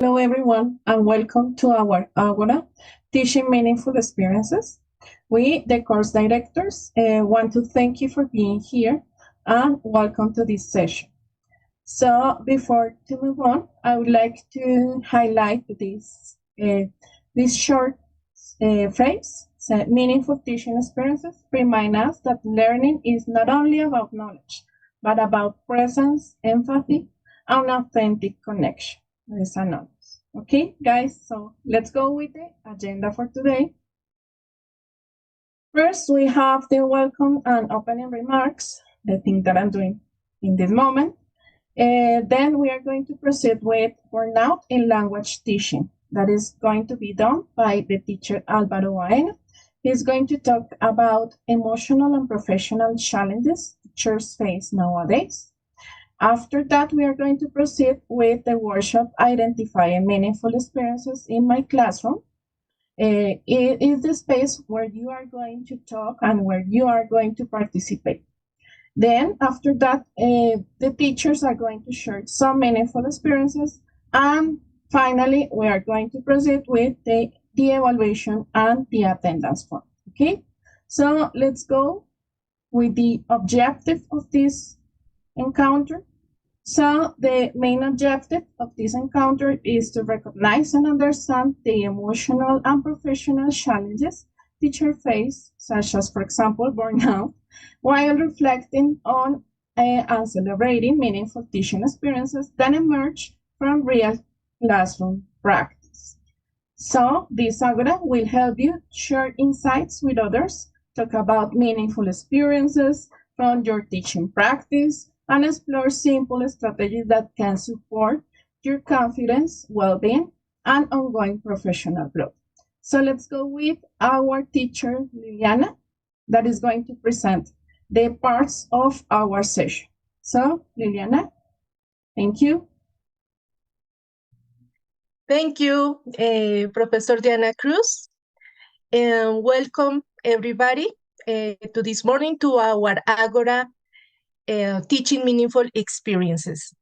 Hello, everyone, and welcome to our Agora, Teaching Meaningful Experiences. We, the course directors, want to thank you for being here and welcome to this session. So before to move on, I would like to highlight this short phrase, so meaningful teaching experiences remind us that learning is not only about knowledge, but about presence, empathy, and authentic connection. There's another. Okay, guys, so let's go with the agenda for today. First, we have the welcome and opening remarks, the thing that I'm doing in this moment. Then we are going to proceed with Burnout in language teaching. That is going to be done by the teacher Álvaro Baena. He's going to talk about emotional and professional challenges teachers face nowadays. After that, we are going to proceed with the workshop Identifying Meaningful Experiences in My Classroom. It is the space where you are going to talk and where you are going to participate. Then after that, the teachers are going to share some meaningful experiences. And finally, we are going to proceed with the evaluation and the attendance form. Okay, so let's go with the objective of this encounter. So the main objective of this encounter is to recognize and understand the emotional and professional challenges teachers face, such as, for example, burnout, while reflecting on and celebrating meaningful teaching experiences that emerge from real classroom practice. So this Agora will help you share insights with others, talk about meaningful experiences from your teaching practice, and explore simple strategies that can support your confidence, well-being, and ongoing professional growth. So let's go with our teacher, Liliana, that is going to present the parts of our session. So, Liliana, thank you. Thank you, Professor Diana Cruz, and welcome everybody to this morning to our Agora Teaching Meaningful Experiences.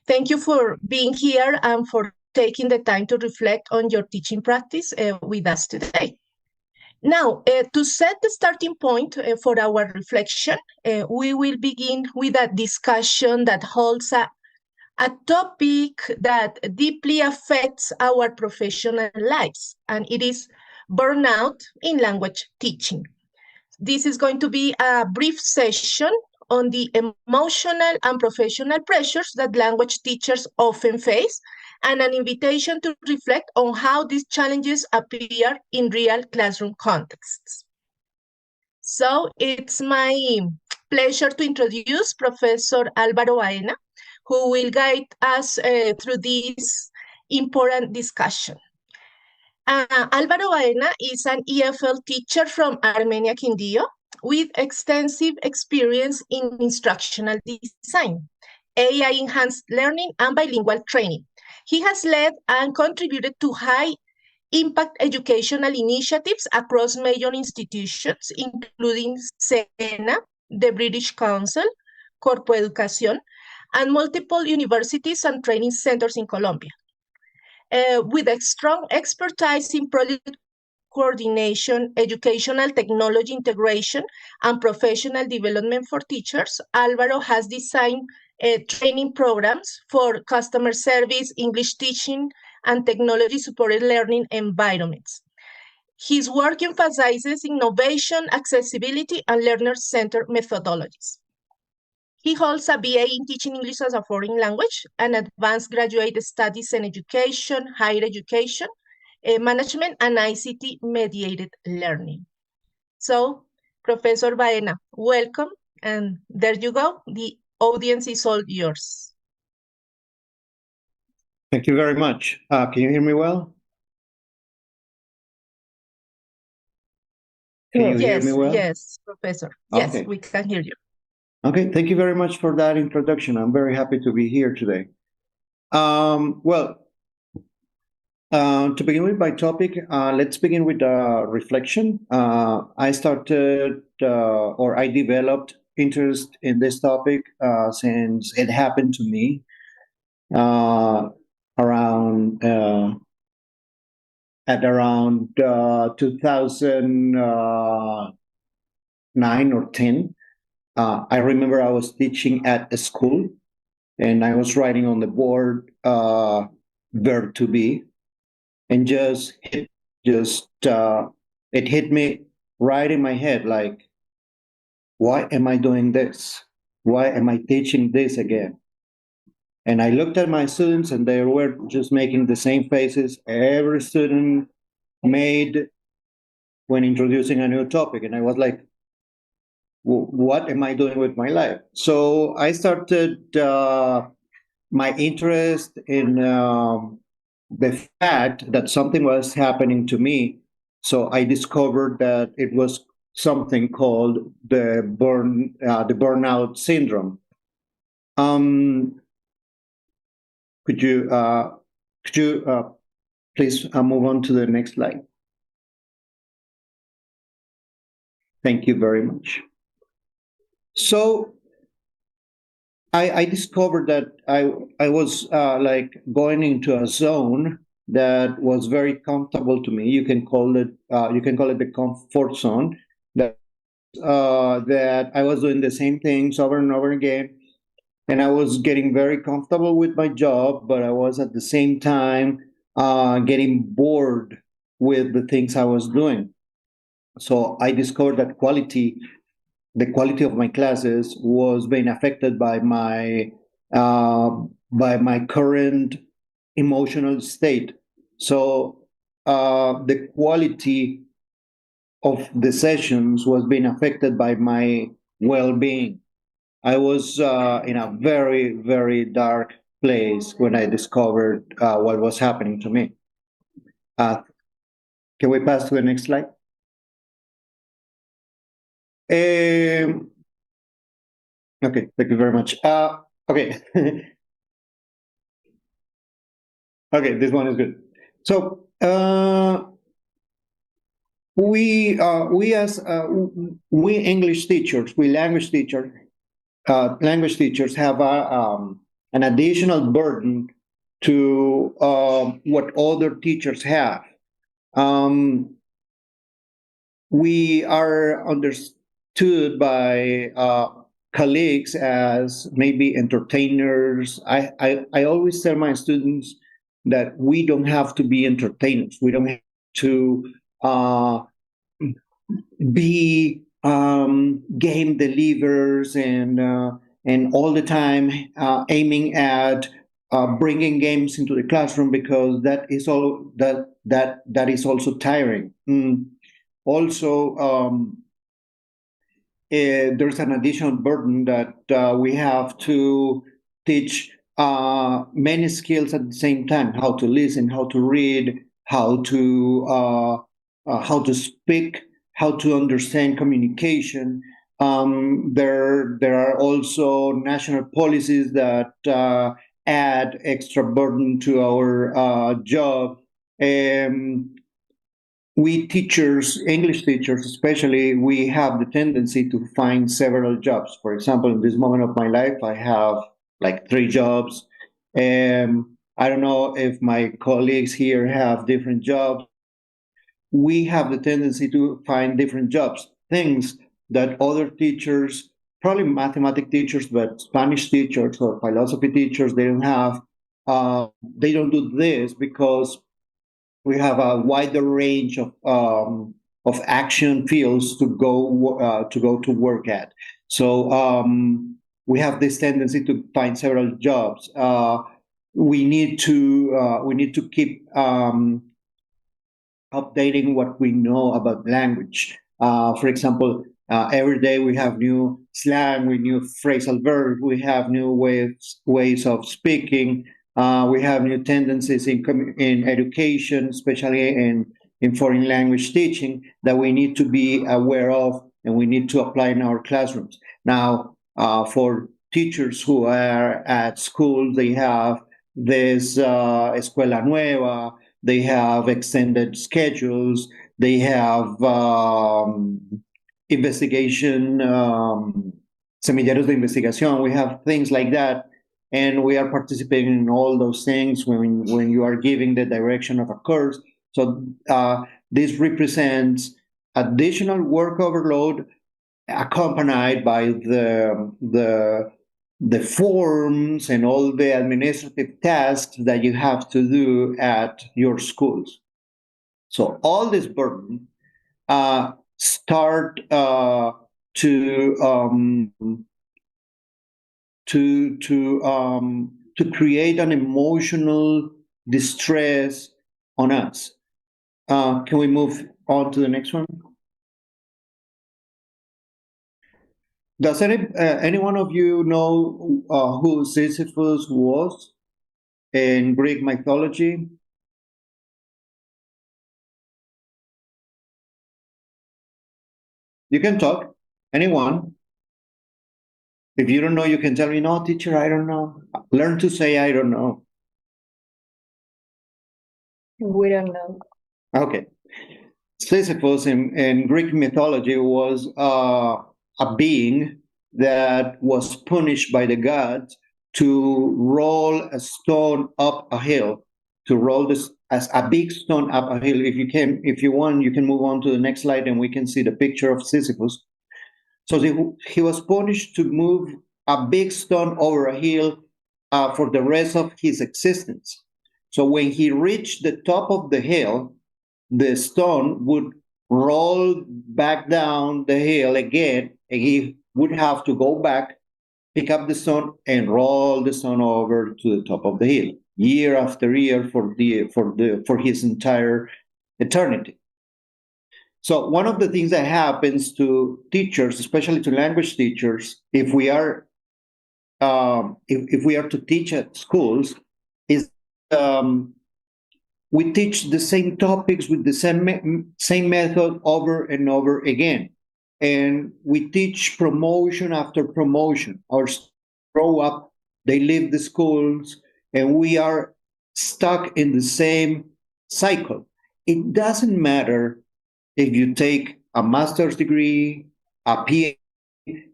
Thank you for being here and for taking the time to reflect on your teaching practice with us today. Now, to set the starting point for our reflection, we will begin with a discussion that holds a topic that deeply affects our professional lives, and it is burnout in language teaching. This is going to be a brief session on the emotional and professional pressures that language teachers often face, and an invitation to reflect on how these challenges appear in real classroom contexts. So it's my pleasure to introduce Professor Álvaro Baena, who will guide us through this important discussion. Álvaro Baena is an EFL teacher from Armenia, Quindío, with extensive experience in instructional design, AI-enhanced learning, and bilingual training. He has led and contributed to high-impact educational initiatives across major institutions, including SENA, the British Council, Corpo Educación, and multiple universities and training centers in Colombia. With a strong expertise in project coordination, educational technology integration, and professional development for teachers, Álvaro has designed training programs for customer service, English teaching, and technology-supported learning environments. His work emphasizes innovation, accessibility, and learner-centered methodologies. He holds a BA in Teaching English as a Foreign Language, and advanced graduate studies in education, higher education, management, and ICT-mediated learning. So, Professor Baena, welcome, and there you go. The audience is all yours. Thank you very much. Can you hear me well? Can you hear me well? Yes, Professor. Yes, okay. We can hear you. Okay, thank you very much for that introduction. I'm very happy to be here today. To begin with my topic, let's begin with a reflection. I developed interest in this topic since it happened to me. around at around 2009 or 10. I remember I was teaching at a school, and I was writing on the board verb to be, and just it hit me right in my head, like, why am I doing this? Why am I teaching this again? And I looked at my students, and they were just making the same faces every student made when introducing a new topic. And I was like, what am I doing with my life? So I started my interest in the fact that something was happening to me. So I discovered that it was something called the burnout syndrome. Um, could you please move on to the next slide? Thank you very much. So I discovered that I was like going into a zone that was very comfortable to me. You can call it the comfort zone. That I was doing the same things over and over again, and I was getting very comfortable with my job, but I was at the same time getting bored with the things I was doing. So I discovered that the quality of my classes was being affected by my current emotional state. So the quality of the sessions was being affected by my well-being. I was in a very, very dark place when I discovered what was happening to me. Can we pass to the next slide? Okay, thank you very much. Okay. Okay, this one is good. So we English teachers, language teachers have an additional burden to what other teachers have. We are understood by colleagues as maybe entertainers. I always tell my students that we don't have to be entertainers. We don't have to be game delivers and all the time aiming at bringing games into the classroom, because that is also tiring. Also, there's an additional burden that we have to teach many skills at the same time: how to listen, how to read, how to speak, how to understand communication. There are also national policies that add extra burden to our job. We teachers, English teachers especially, we have the tendency to find several jobs. For example, in this moment of my life, I have like 3 jobs. I don't know if my colleagues here have different jobs. We have the tendency to find different jobs, things that other teachers, probably mathematics teachers, but Spanish teachers or philosophy teachers, they don't have. They don't do this because we have a wider range of action fields to go to work at. So we have this tendency to find several jobs. We need to keep updating what we know about language. For example, every day we have new slang, we new phrasal verbs, we have new ways of speaking. We have new tendencies in education, especially in foreign language teaching, that we need to be aware of and we need to apply in our classrooms. Now, for teachers who are at school, they have this Escuela Nueva, they have extended schedules, they have investigation, semilleros de investigación, we have things like that. and we are participating in all those things when you are giving the direction of a course. So this represents additional work overload accompanied by the forms and all the administrative tasks that you have to do at your schools. So all this burden start to create an emotional distress on us. Can we move on to the next one? Does any one of you know who Sisyphus was in Greek mythology? You can talk. Anyone? If you don't know, you can tell me, no, teacher, I don't know. Learn to say, I don't know. We don't know. Okay. Sisyphus in Greek mythology was a being that was punished by the gods to roll a stone up a hill, to roll this as a big stone up a hill. If you want, you can move on to the next slide and we can see the picture of Sisyphus. So he was punished to move a big stone over a hill for the rest of his existence. So when he reached the top of the hill, the stone would roll back down the hill again, and he would have to go back, pick up the stone, and roll the stone over to the top of the hill, year after year for his entire eternity. So one of the things that happens to teachers, especially to language teachers, if we are to teach at schools, is we teach the same topics with the same method over and over again, and we teach promotion after promotion. Our grow up, they leave the schools, and we are stuck in the same cycle. It doesn't matter if you take a master's degree, a PhD,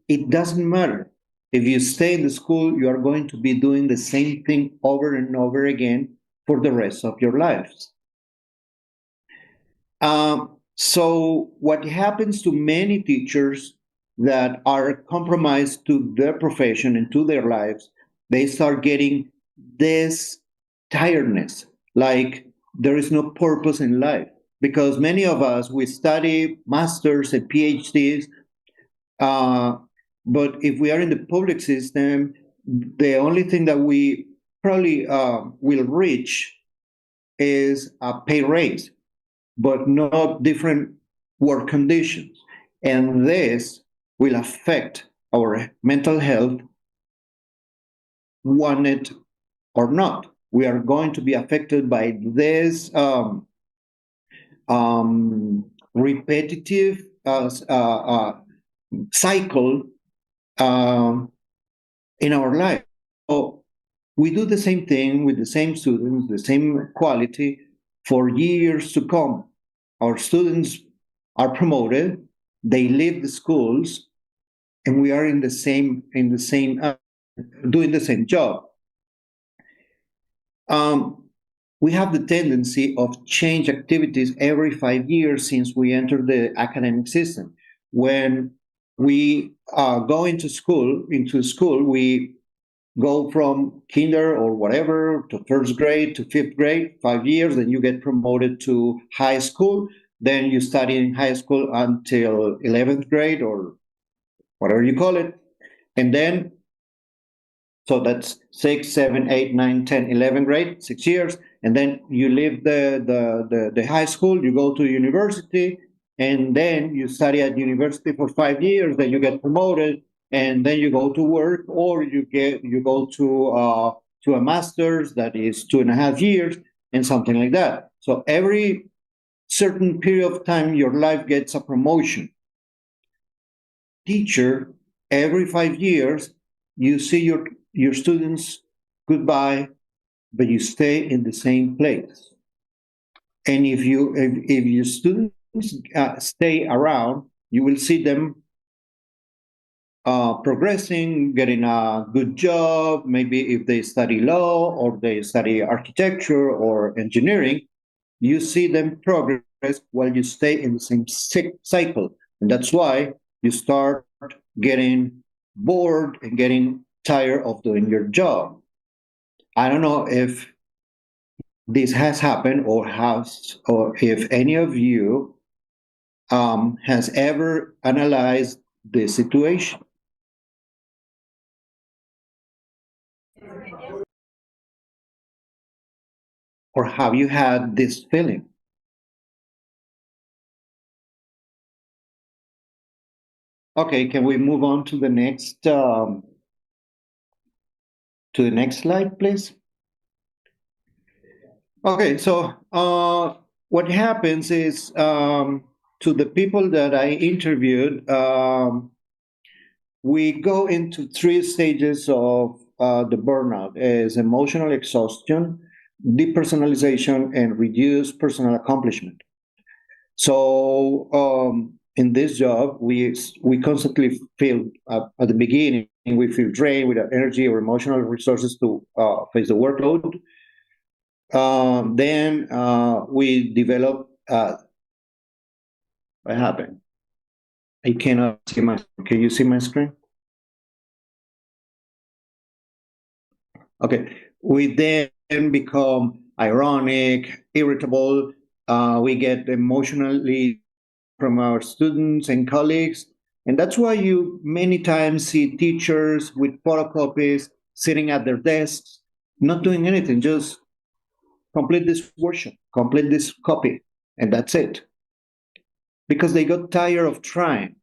it doesn't matter. If you stay in the school, you are going to be doing the same thing over and over again for the rest of your lives. So what happens to many teachers that are compromised to their profession and to their lives, they start getting this tiredness, like there is no purpose in life. Because many of us, we study masters and PhDs, but if we are in the public system, the only thing that we probably will reach is a pay raise, but not different work conditions. And this will affect our mental health, want it or not. We are going to be affected by this repetitive cycle in our life. So we do the same thing with the same students, the same quality for years to come. Our students are promoted, they leave the schools, and we are in the same doing the same job. We have the tendency of change activities every 5 years since we enter the academic system. When we go into school, we go from kinder or whatever to first grade to fifth grade, 5 years, then you get promoted to high school, then you study in high school until 11th grade or whatever you call it. And then, so that's 6, 7, 8, 9, 10, 11th grade, 6 years. And then you leave the high school, you go to university, and then you study at university for 5 years, then you get promoted, and then you go to work, or you go to a master's that is 2.5 years, and something like that. So every certain period of time, your life gets a promotion. Teacher, every 5 years, you see your students goodbye, but you stay in the same place. And if your students stay around, you will see them progressing, getting a good job, maybe if they study law or they study architecture or engineering, you see them progress while you stay in the same cycle. And that's why you start getting bored and getting tired of doing your job. I don't know if this has happened or if any of you has ever analyzed the situation. Or have you had this feeling? Okay, can we move on to the next slide, please? Okay, so what happens is to the people that I interviewed, we go into 3 stages of the burnout: is emotional exhaustion, depersonalization, and reduced personal accomplishment. So in this job, we constantly feel at the beginning, we feel drained without energy or emotional resources to face the workload. Then we develop. What happened? I cannot see my. Can you see my screen? Okay. We then become ironic, irritable. We get emotionally from our students and colleagues. And that's why you many times see teachers with photocopies sitting at their desks, not doing anything, just complete this workshop, complete this copy, and that's it. Because they got tired of trying.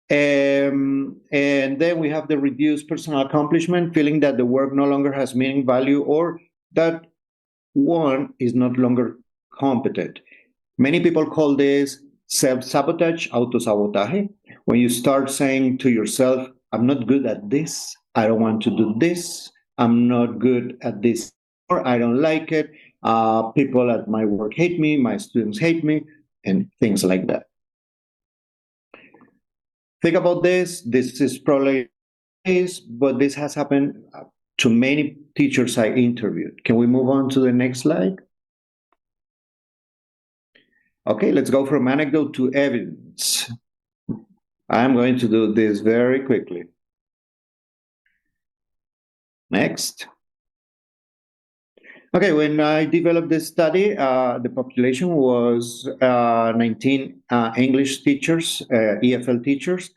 And then we have the reduced personal accomplishment, feeling that the work no longer has meaning, value, or that one is not longer competent. Many people call this self-sabotage, autosabotaje, when you start saying to yourself, I'm not good at this, I don't want to do this, I'm not good at this, or I don't like it, people at my work hate me, my students hate me, and things like that. Think about this. This is probably case, but this has happened to many teachers I interviewed. Can we move on to the next slide? Okay, let's go from anecdote to evidence. I'm going to do this very quickly. Next. Okay, when I developed this study, the population was 19 English teachers, EFL teachers.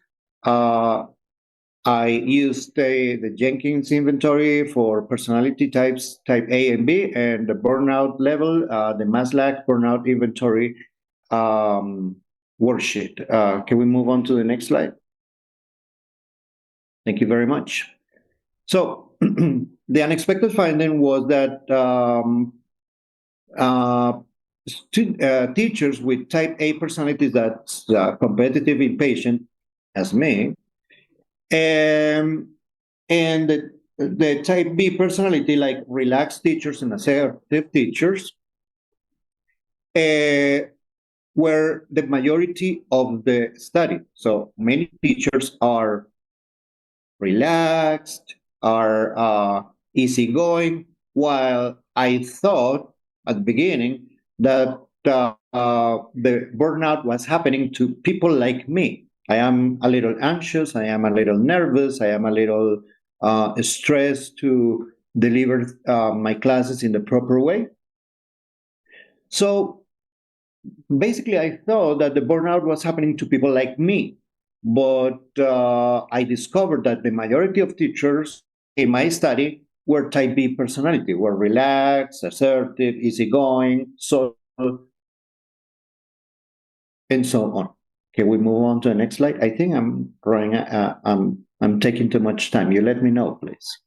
I used the Jenkins inventory for personality types, type A and B, and the burnout level, the Maslach burnout inventory worksheet. Can we move on to the next slide? Thank you very much. So the unexpected finding was that teachers with type A personalities, that's competitive, impatient, as me, and the type B personality, like relaxed teachers and assertive teachers, were the majority of the study. So many teachers are relaxed, are easygoing, while I thought at the beginning that the burnout was happening to people like me. I am a little anxious, I am a little nervous, I am a little stressed to deliver my classes in the proper way. So basically, I thought that the burnout was happening to people like me. But I discovered that the majority of teachers in my study were type B personality, were relaxed, assertive, easygoing, social, and so on. Can we move on to the next slide? I think I'm running. I'm taking too much time. You let me know, please.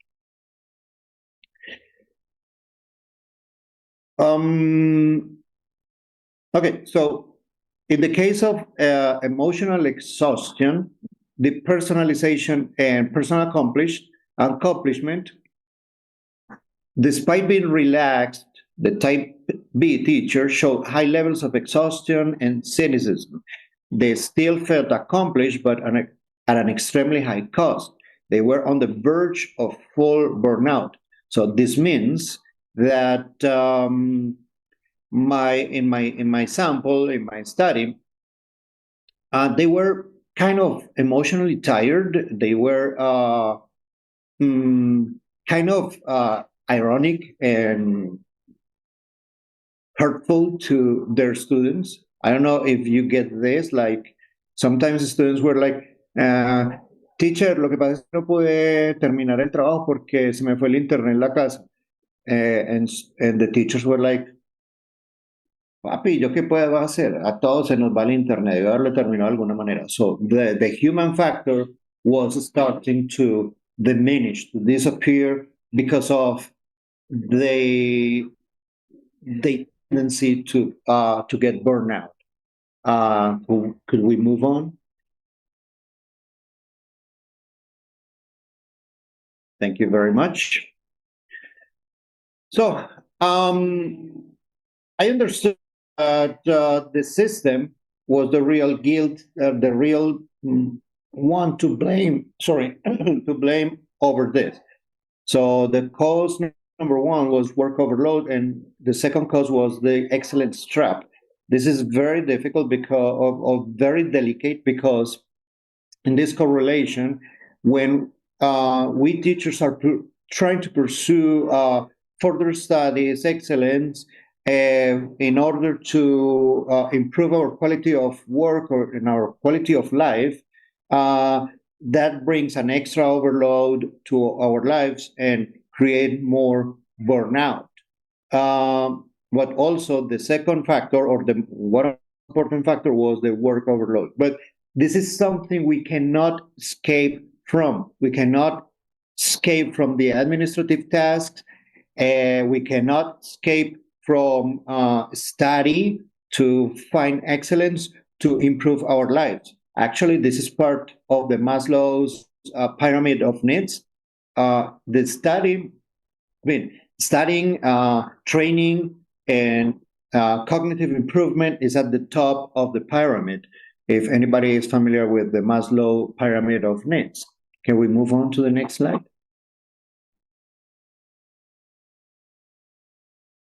Okay, so in the case of emotional exhaustion, the personalization and personal accomplishment, despite being relaxed, the type B teacher showed high levels of exhaustion and cynicism. They still felt accomplished, but at an extremely high cost. They were on the verge of full burnout. So this means that in my sample, in my study, they were kind of emotionally tired. They were kind of ironic and hurtful to their students. I don't know if you get this. Like sometimes the students were like, teacher, lo que pasa es que no pude terminar el trabajo porque se me fue el internet en la casa. And the teachers were like, papi, ¿yo qué puedo hacer? A todos se nos va el internet, debe haberlo terminado de alguna manera. So the human factor was starting to diminish, to disappear because of the tendency to get burnout. Could we move on? Thank you very much. So I understood that the system was the real guilt, the real one to blame. Sorry, to blame over this. So the cause number one was work overload, and the second cause was the excellence trap. This is very difficult because of very delicate, because in this correlation, when we teachers are trying to pursue further studies, excellence, in order to improve our quality of work or in our quality of life, that brings an extra overload to our lives and create more burnout. But also the second factor, or the one important factor, was the work overload. But this is something we cannot escape from. We cannot escape from the administrative tasks. We cannot escape from study to find excellence, to improve our lives. Actually, this is part of the Maslow's pyramid of needs. The studying, training, and cognitive improvement is at the top of the pyramid. If anybody is familiar with the Maslow pyramid of needs. Can we move on to the next slide?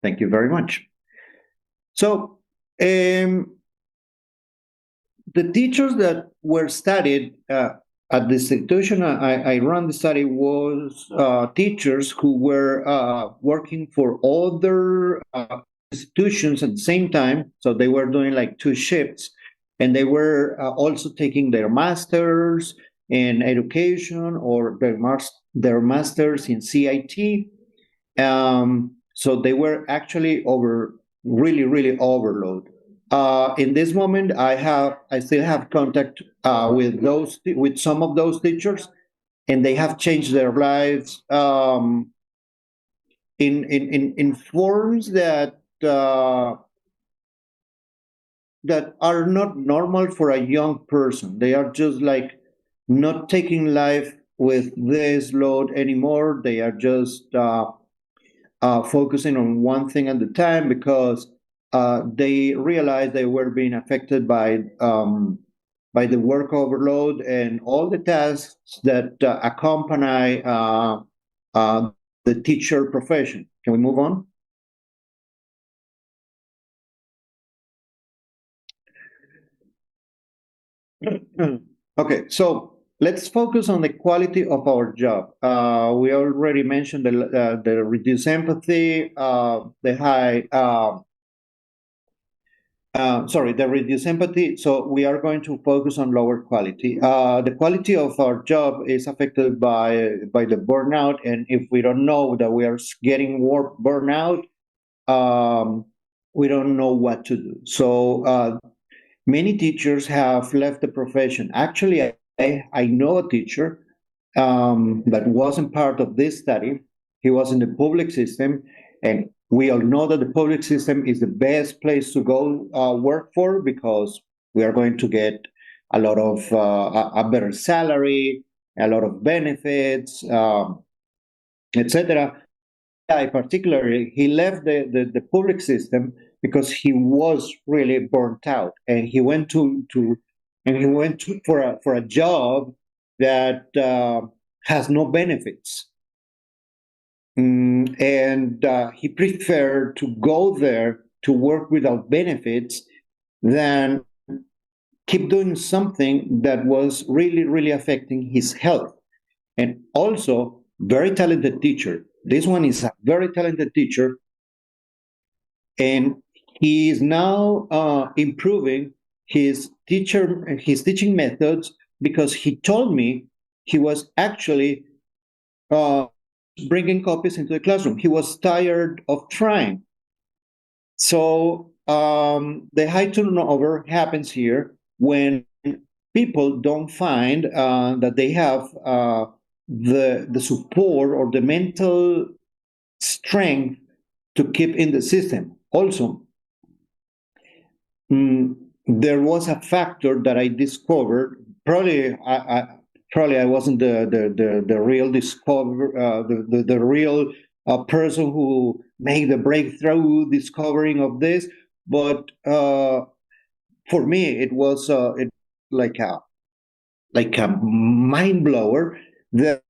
Thank you very much. So the teachers that were studied at the institution I run the study was teachers who were working for other institutions at the same time. So they were doing like two shifts, and they were also taking their masters in education or their masters in CIT. So they were actually really overload. In this moment, I still have contact with some of those teachers, and they have changed their lives in forms that are not normal for a young person. They are just like not taking life with this load anymore. They are just focusing on one thing at a time, because they realized they were being affected by the work overload and all the tasks that accompany the teacher profession. Can we move on? Okay, so let's focus on the quality of our job. We already mentioned the reduced empathy, the reduced empathy. So we are going to focus on lower quality. The quality of our job is affected by the burnout, and if we don't know that we are getting burnout, we don't know what to do. So many teachers have left the profession. Actually, I know a teacher that wasn't part of this study. He was in the public system, and we all know that the public system is the best place to go work for, because we are going to get a lot of a better salary, a lot of benefits, etc. Particularly, he left the public system because he was really burnt out, and he went for a job that has no benefits. And he preferred to go there to work without benefits than keep doing something that was really, really affecting his health. And also, very talented teacher. This one is a very talented teacher, and he is now improving his teaching methods, because he told me he was actually bringing copies into the classroom. He was tired of trying. So the high turnover happens here when people don't find that they have the support or the mental strength to keep in the system. Also, there was a factor that I discovered. Probably I wasn't the real the real person who made the breakthrough discovering of this, but for me it was like a mind blower that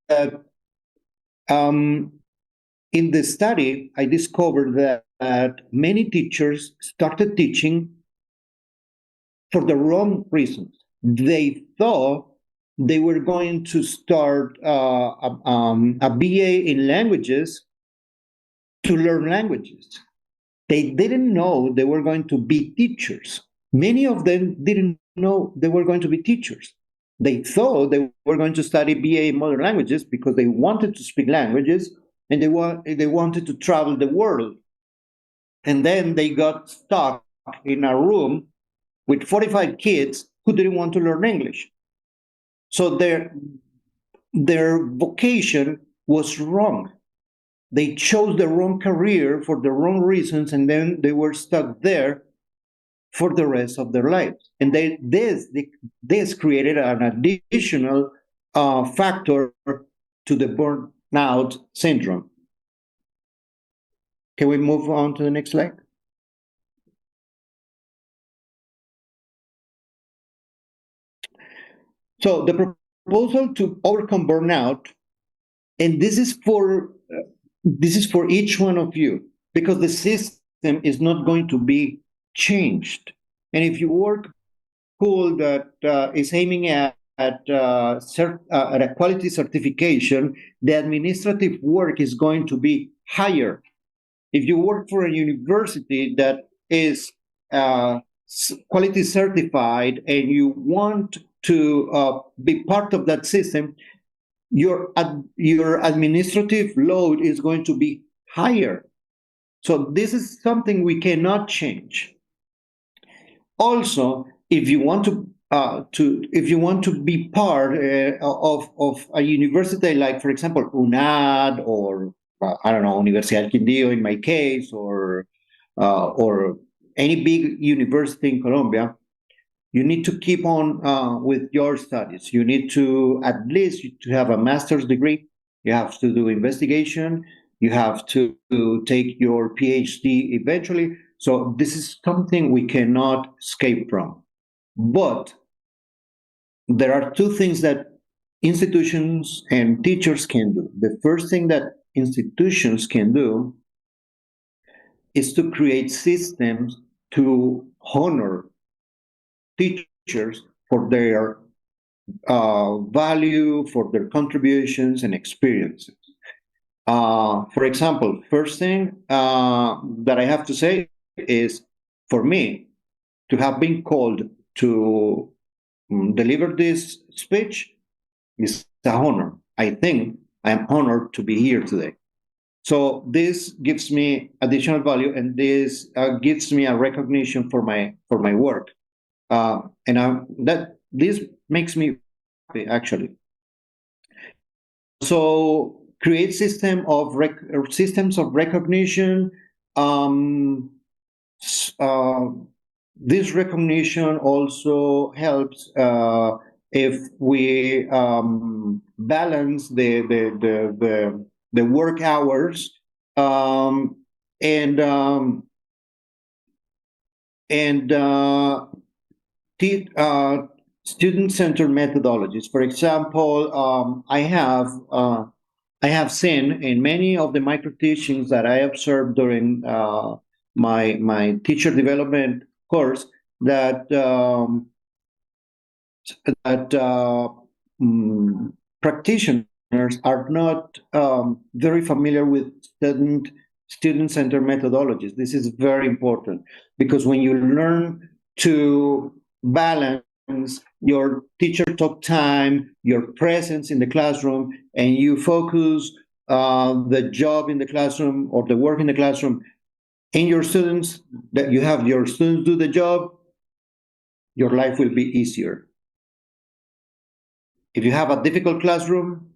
in the study I discovered that many teachers started teaching for the wrong reasons. They thought they were going to start a BA in languages to learn languages. They didn't know they were going to be teachers. Many of them didn't know they were going to be teachers. They thought they were going to study BA in modern languages because they wanted to speak languages and they wanted to travel the world. And then they got stuck in a room with 45 kids who didn't want to learn English. So their vocation was wrong. They chose the wrong career for the wrong reasons, and then they were stuck there for the rest of their lives. And this created an additional factor to the burnout syndrome. Can we move on to the next slide? So the proposal to overcome burnout, and this is for each one of you, because the system is not going to be changed. And if you work school that is aiming at a quality certification, the administrative work is going to be higher. If you work for a university that is quality certified and you want to be part of that system, your administrative load is going to be higher. So this is something we cannot change. Also, if you want to be part of a university like, for example, UNAD or I don't know, Universidad Quindío in my case, or any big university in Colombia, you need to keep on with your studies. You need to at least to have a master's degree. You have to do investigation. You have to take your PhD eventually. So this is something we cannot escape from. But there are two things that institutions and teachers can do. The first thing that institutions can do is to create systems to honor teachers for their value, for their contributions and experiences. For example, first thing that I have to say is, for me, to have been called to deliver this speech is an honor. I think I am honored to be here today. So this gives me additional value, and this gives me a recognition for my work. This makes me happy, actually. So create systems of recognition. This recognition also helps if we balance the work hours student-centered methodologies. For example, I have seen in many of the micro teachings that I observed during my teacher development course that practitioners are not very familiar with student-centered methodologies. This is very important because when you learn to balance your teacher talk time, your presence in the classroom, and you focus the job in the classroom or the work in the classroom in your students, that you have your students do the job, your life will be easier. If you have a difficult classroom,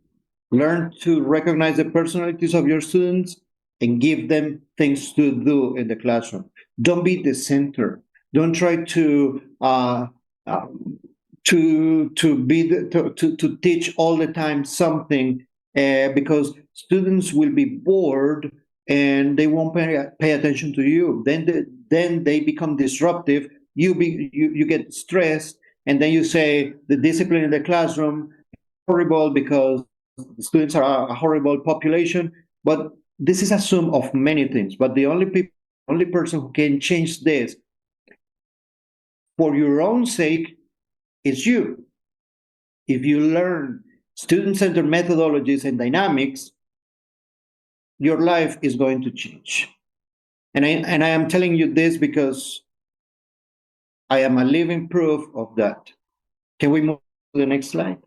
learn to recognize the personalities of your students and give them things to do in the classroom. Don't be the center. Don't try to teach all the time something because students will be bored and they won't pay attention to you. Then they become disruptive. You get stressed, and then you say the discipline in the classroom is horrible because the students are a horrible population. But this is a sum of many things. But the only person who can change this for your own sake is you. If you learn student-centered methodologies and dynamics, your life is going to change. And I am telling you this because I am a living proof of that. Can we move to the next slide?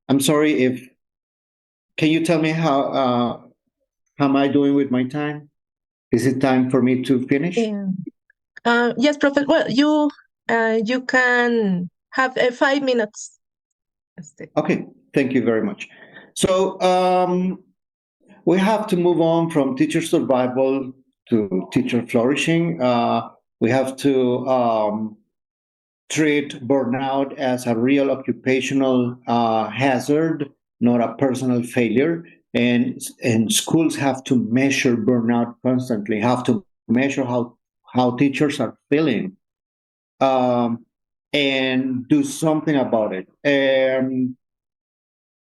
I'm sorry can you tell me how am I doing with my time? Is it time for me to finish? Yes, Professor. Well, you can have 5 minutes. Okay, thank you very much. So we have to move on from teacher survival to teacher flourishing. We have to treat burnout as a real occupational hazard, not a personal failure. And schools have to measure burnout constantly, have to measure how teachers are feeling, and do something about it.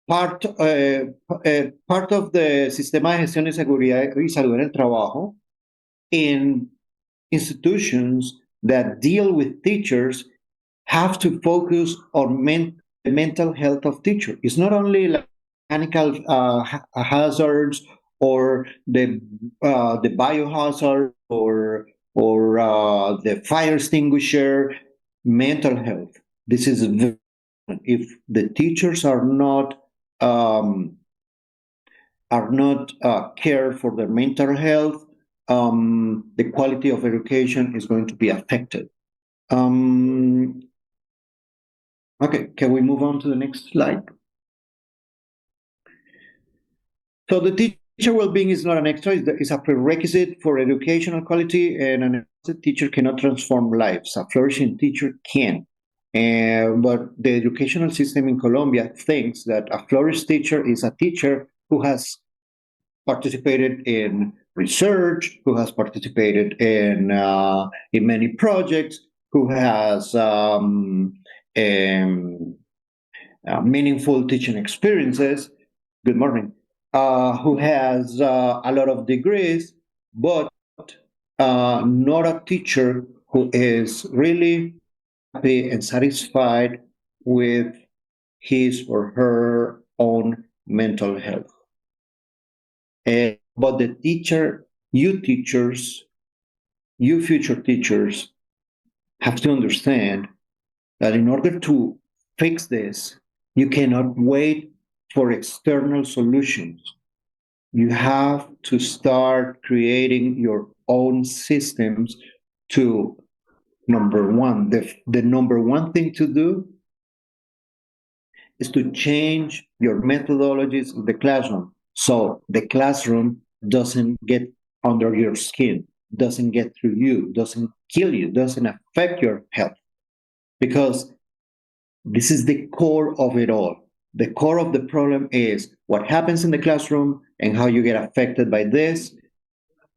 Part of the Sistema de Gestión de Seguridad y Salud en el Trabajo in institutions that deal with teachers have to focus on the mental health of teachers. It's not only like mechanical hazards or the biohazard or the fire extinguisher. Mental health. This is if the teachers are not care for their mental health, the quality of education is going to be affected. Okay, can we move on to the next slide? So the teacher well-being is not an extra, it's a prerequisite for educational quality, and an exhausted teacher cannot transform lives. A flourishing teacher can. But the educational system in Colombia thinks that a flourished teacher is a teacher who has participated in research, who has participated in many projects, who has meaningful teaching experiences. Good morning. Who has a lot of degrees, but not a teacher who is really happy and satisfied with his or her own mental health. But the teacher, you teachers, you future teachers, have to understand that in order to fix this, you cannot wait for external solutions. You have to start creating your own systems to, number one, the number one thing to do is to change your methodologies in the classroom. So the classroom doesn't get under your skin, doesn't get through you, doesn't kill you, doesn't affect your health. Because this is the core of it all. The core of the problem is what happens in the classroom and how you get affected by this.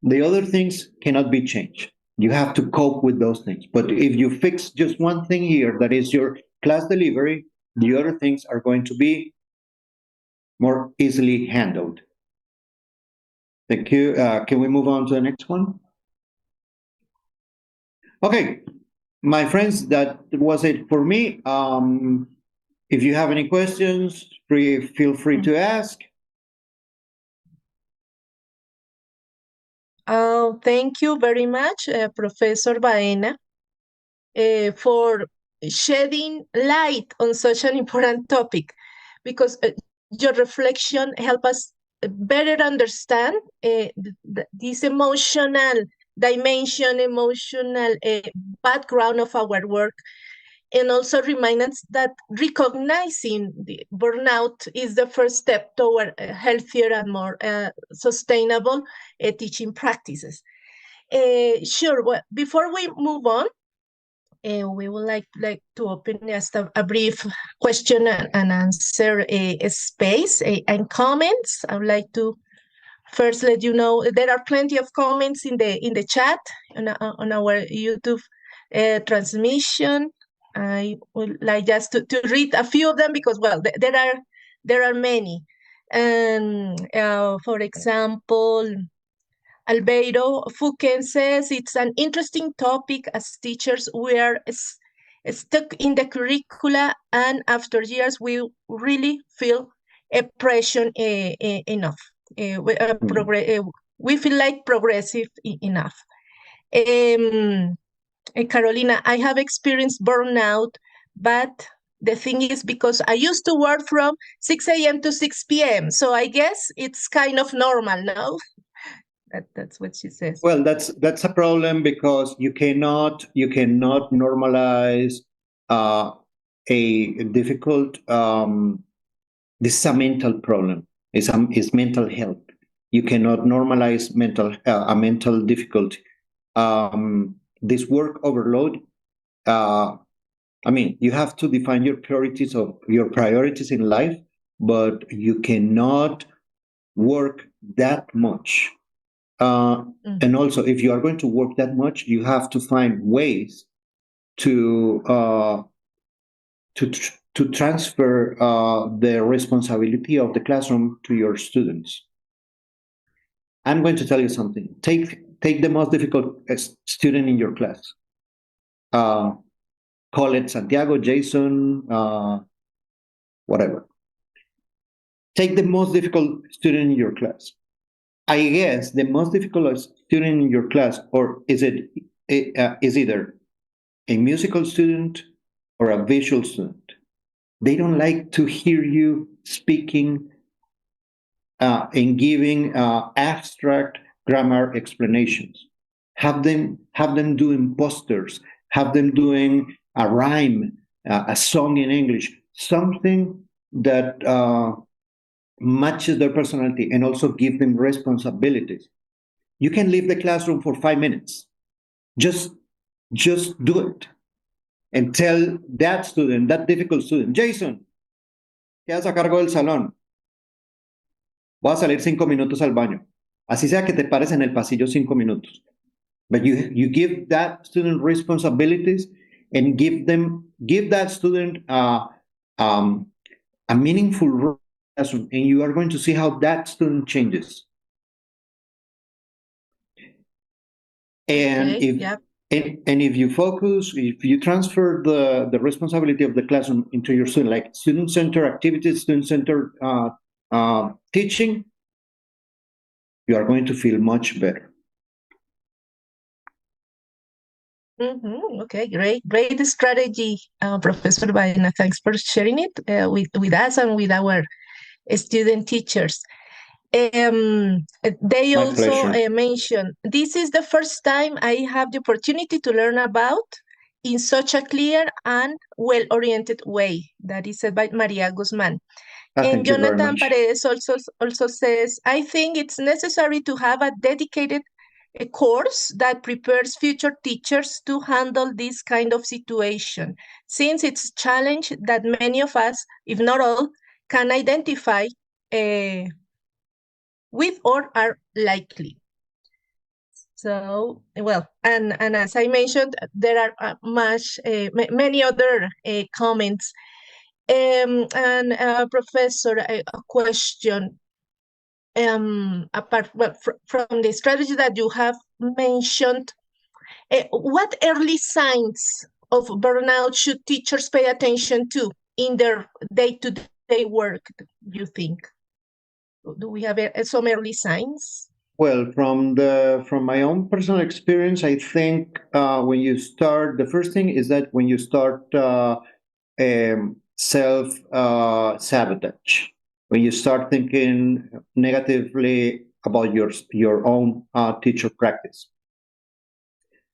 The other things cannot be changed. You have to cope with those things. But if you fix just one thing here, that is your class delivery, the other things are going to be more easily handled. Thank you. Can we move on to the next one? Okay, my friends, that was it for me. If you have any questions, feel free to ask. Thank you very much, Professor Baena, for shedding light on such an important topic, because your reflection help us better understand this emotional dimension, emotional background of our work, and also remind us that recognizing the burnout is the first step toward healthier and more sustainable teaching practices. Sure, well, before we move on, we would like to open just a brief question and answer space and comments. I would like to first let you know there are plenty of comments in the chat on our YouTube transmission. I would like just to read a few of them because, well, there are many. And for example, Albeiro Fuken says it's an interesting topic. As teachers, we are stuck in the curricula, and after years, we really feel oppression enough. We feel like progressive enough. Carolina, I have experienced burnout, but the thing is because I used to work from 6 a.m. to 6 p.m. So I guess it's kind of normal now. That's what she says. Well, that's a problem because you cannot normalize a difficult. This is a mental problem. It's mental health. You cannot normalize a mental difficulty. This work overload. I mean, you have to define your priorities in life, but you cannot work that much. And also, if you are going to work that much, you have to find ways to transfer the responsibility of the classroom to your students. I'm going to tell you something. Take the most difficult student in your class. Call it Santiago, Jason, whatever. Take the most difficult student in your class. I guess the most difficult student in your class, or is either a musical student or a visual student. They don't like to hear you speaking and giving abstract grammar explanations. Have them doing posters. Have them doing a rhyme, a song in English, something that matches their personality, and also give them responsibilities. You can leave the classroom for 5 minutes. Just do it. And tell that student, that difficult student, Jason, quedas a cargo del salón. Voy a salir 5 minutos al baño. Así sea que te pares en el pasillo 5 minutos. But you give that student responsibilities and give that student a meaningful role, and you are going to see how that student changes. And if you focus, if you transfer the responsibility of the classroom into your student, like student-centered activities, student-centered teaching, you are going to feel much better. Okay, great strategy, Professor Baena. Thanks for sharing it with us and with our student teachers. They also mentioned, this is the first time I have the opportunity to learn about in such a clear and well-oriented way. That is said by Maria Guzman. And Jonathan Paredes also says, I think it's necessary to have a dedicated course that prepares future teachers to handle this kind of situation, since it's a challenge that many of us, if not all, can identify with or are likely. So, well, and as I mentioned, there are many other comments. And Professor, a question. Apart from the strategy that you have mentioned, what early signs of burnout should teachers pay attention to in their day-to-day work, do you think? Do we have some early signs? Well, from my own personal experience, I think when you start, the first thing is that when you start self sabotage, when you start thinking negatively about your own teacher practice.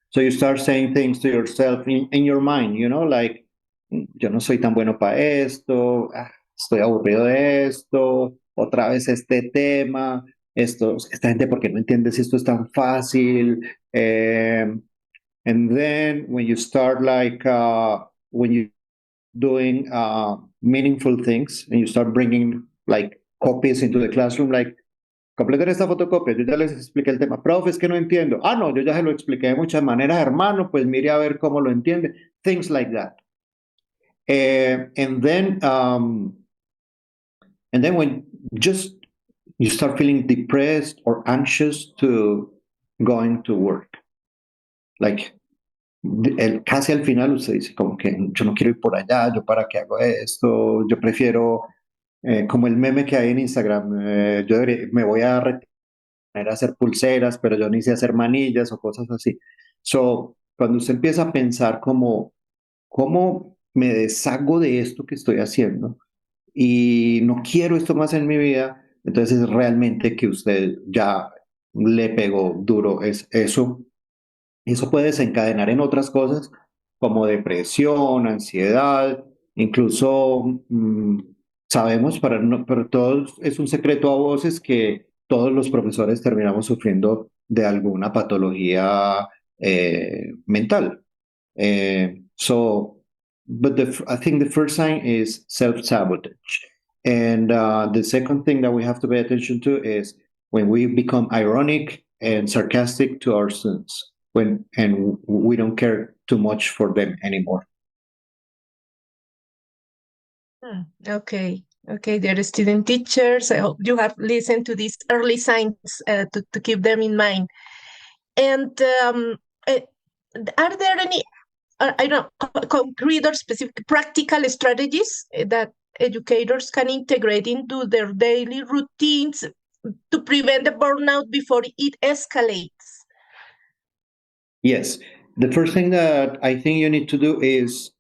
So you start saying things to yourself in your mind, like, yo no soy tan bueno para esto, estoy aburrido de esto, otra vez este tema, esta gente porque no entiende si esto es tan fácil. And then when you start when you doing meaningful things and you start bringing like copies into the classroom, like, completen esta fotocopia, yo ya les expliqué el tema. Profe, es que no entiendo. Ah, no, yo ya se lo expliqué de muchas maneras, hermano, pues mire a ver cómo lo entiende. Things like that. And then when just you start feeling depressed or anxious to going to work. Like, casi al final usted dice como que yo no quiero ir por allá, yo para qué hago esto, yo prefiero, como el meme que hay en Instagram, me voy a hacer pulseras, pero yo ni sé hacer manillas o cosas así. So, cuando usted empieza a pensar como, ¿cómo me deshago de esto que estoy haciendo? Y no quiero esto más en mi vida, entonces es realmente que usted ya le pegó duro eso. Eso puede desencadenar en otras cosas como depresión, ansiedad, incluso sabemos, pero todo es un secreto a voces que todos los profesores terminamos sufriendo de alguna patología mental. But I think the first sign is self-sabotage. And the second thing that we have to pay attention to is when we become ironic and sarcastic to our students, and we don't care too much for them anymore. Okay, dear student teachers, I hope you have listened to these early signs to keep them in mind. And are there any, I don't know, concrete or specific practical strategies that educators can integrate into their daily routines to prevent the burnout before it escalates? Yes. The first thing that I think you need to do is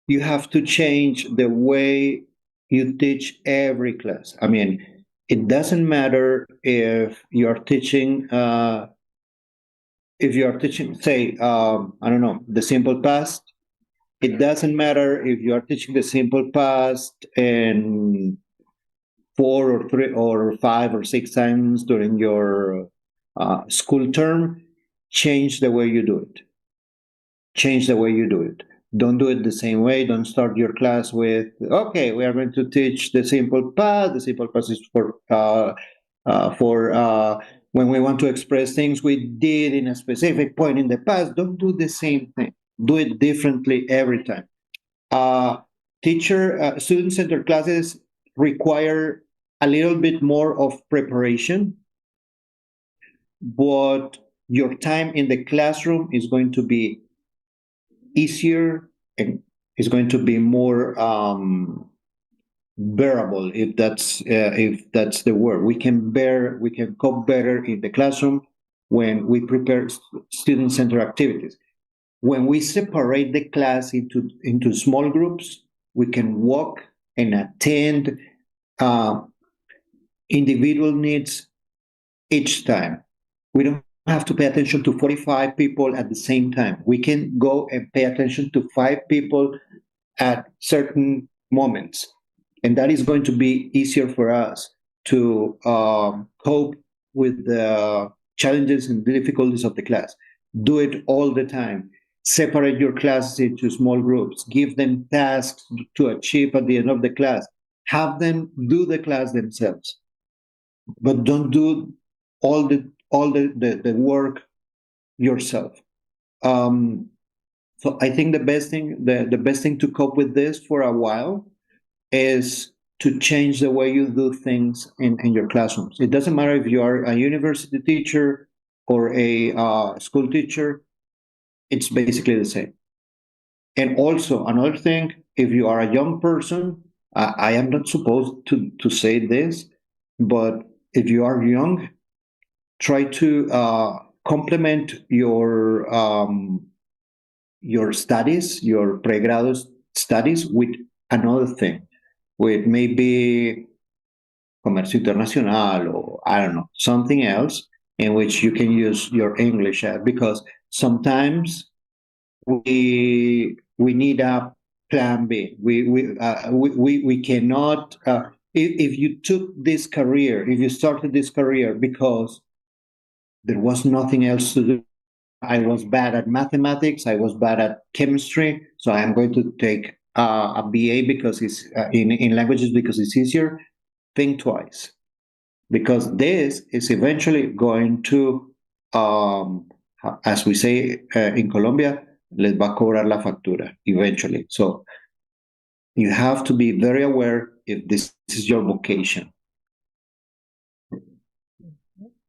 you have to change the way you teach every class. I mean, it doesn't matter if you're teaching, say, I don't know, the simple past. It doesn't matter if you are teaching the simple past and 4 or 3 or 5 or 6 times during your school term. Change the way you do it. Change the way you do it. Don't do it the same way. Don't start your class with, okay, we are going to teach the simple past. The simple past is for when we want to express things we did in a specific point in the past. Don't do the same thing. Do it differently every time. Student-centered classes require a little bit more of preparation, but your time in the classroom is going to be easier and is going to be more bearable, if that's the word. We can cope better in the classroom when we prepare student-centered activities. When we separate the class into small groups, we can walk and attend individual needs each time. We don't have to pay attention to 45 people at the same time. We can go and pay attention to 5 people at certain moments. And that is going to be easier for us to cope with the challenges and difficulties of the class. Do it all the time. Separate your classes into small groups. Give them tasks to achieve at the end of the class. Have them do the class themselves. But don't do all the work yourself. So I think the best thing to cope with this for a while is to change the way you do things in your classrooms. It doesn't matter if you are a university teacher or a school teacher, it's basically the same. And also another thing, if you are a young person, I am not supposed to say this, but if you are young, try to complement your studies, your pregrado studies, with another thing, with maybe comercio internacional, or I don't know, something else in which you can use your English at, because sometimes we need a plan B. We cannot. If you took this career, if you started this career because there was nothing else to do, I was bad at mathematics, I was bad at chemistry, so I am going to take a BA because it's in languages because it's easier. Think twice, because this is eventually going to, as we say in Colombia, les va a cobrar la factura eventually. So you have to be very aware if this is your vocation.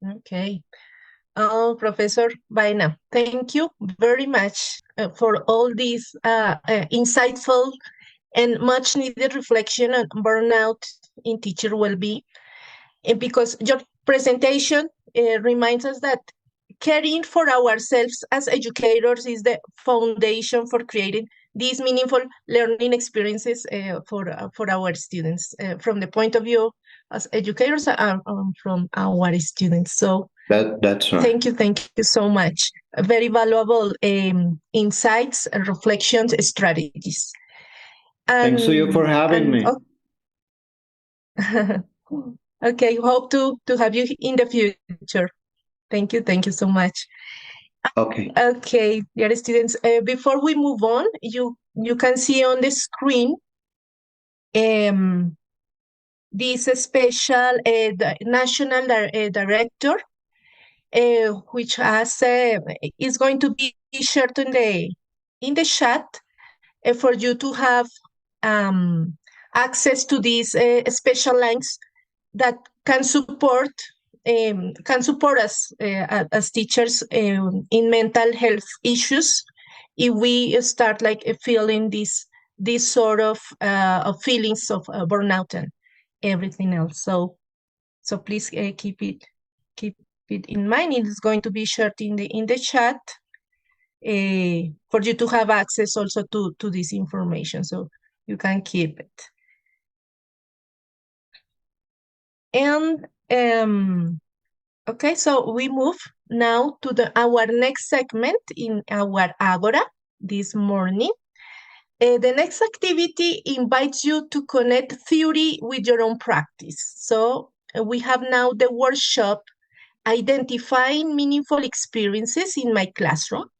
Okay. Professor Baena, thank you very much for all these insightful and much needed reflection on burnout in teacher well-being. And because your presentation reminds us that caring for ourselves as educators is the foundation for creating these meaningful learning experiences for our students, from the point of view as educators and from our students. So that's right. Thank you so much. Very valuable insights, reflections, strategies. Thanks to you for having me. Okay, hope to have you in the future. Thank you so much. Okay, dear students, before we move on, you can see on the screen this special national director, which has is going to be shared in the chat for you to have access to these special lines that can support us as teachers in mental health issues if we start like feeling this sort of feelings of burnout and everything else. So please keep it in mind. It is going to be shared in the chat for you to have access also to this information, so you can keep it. And okay, so we move now to our next segment in our Agora this morning. The next activity invites you to connect theory with your own practice. So we have now the workshop, Identifying Meaningful Experiences in My Classroom.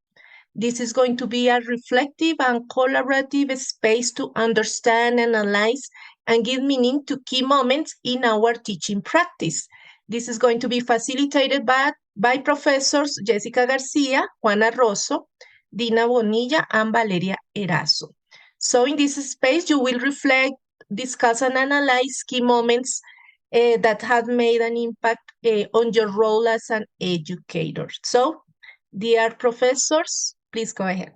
This is going to be a reflective and collaborative space to understand, analyze, and give meaning to key moments in our teaching practice. This is going to be facilitated by professors Jessica Garcia, Juana Rosso, Dina Bonilla, and Valeria Erazo. So in this space, you will reflect, discuss, and analyze key moments that have made an impact on your role as an educator. So, dear professors, please go ahead.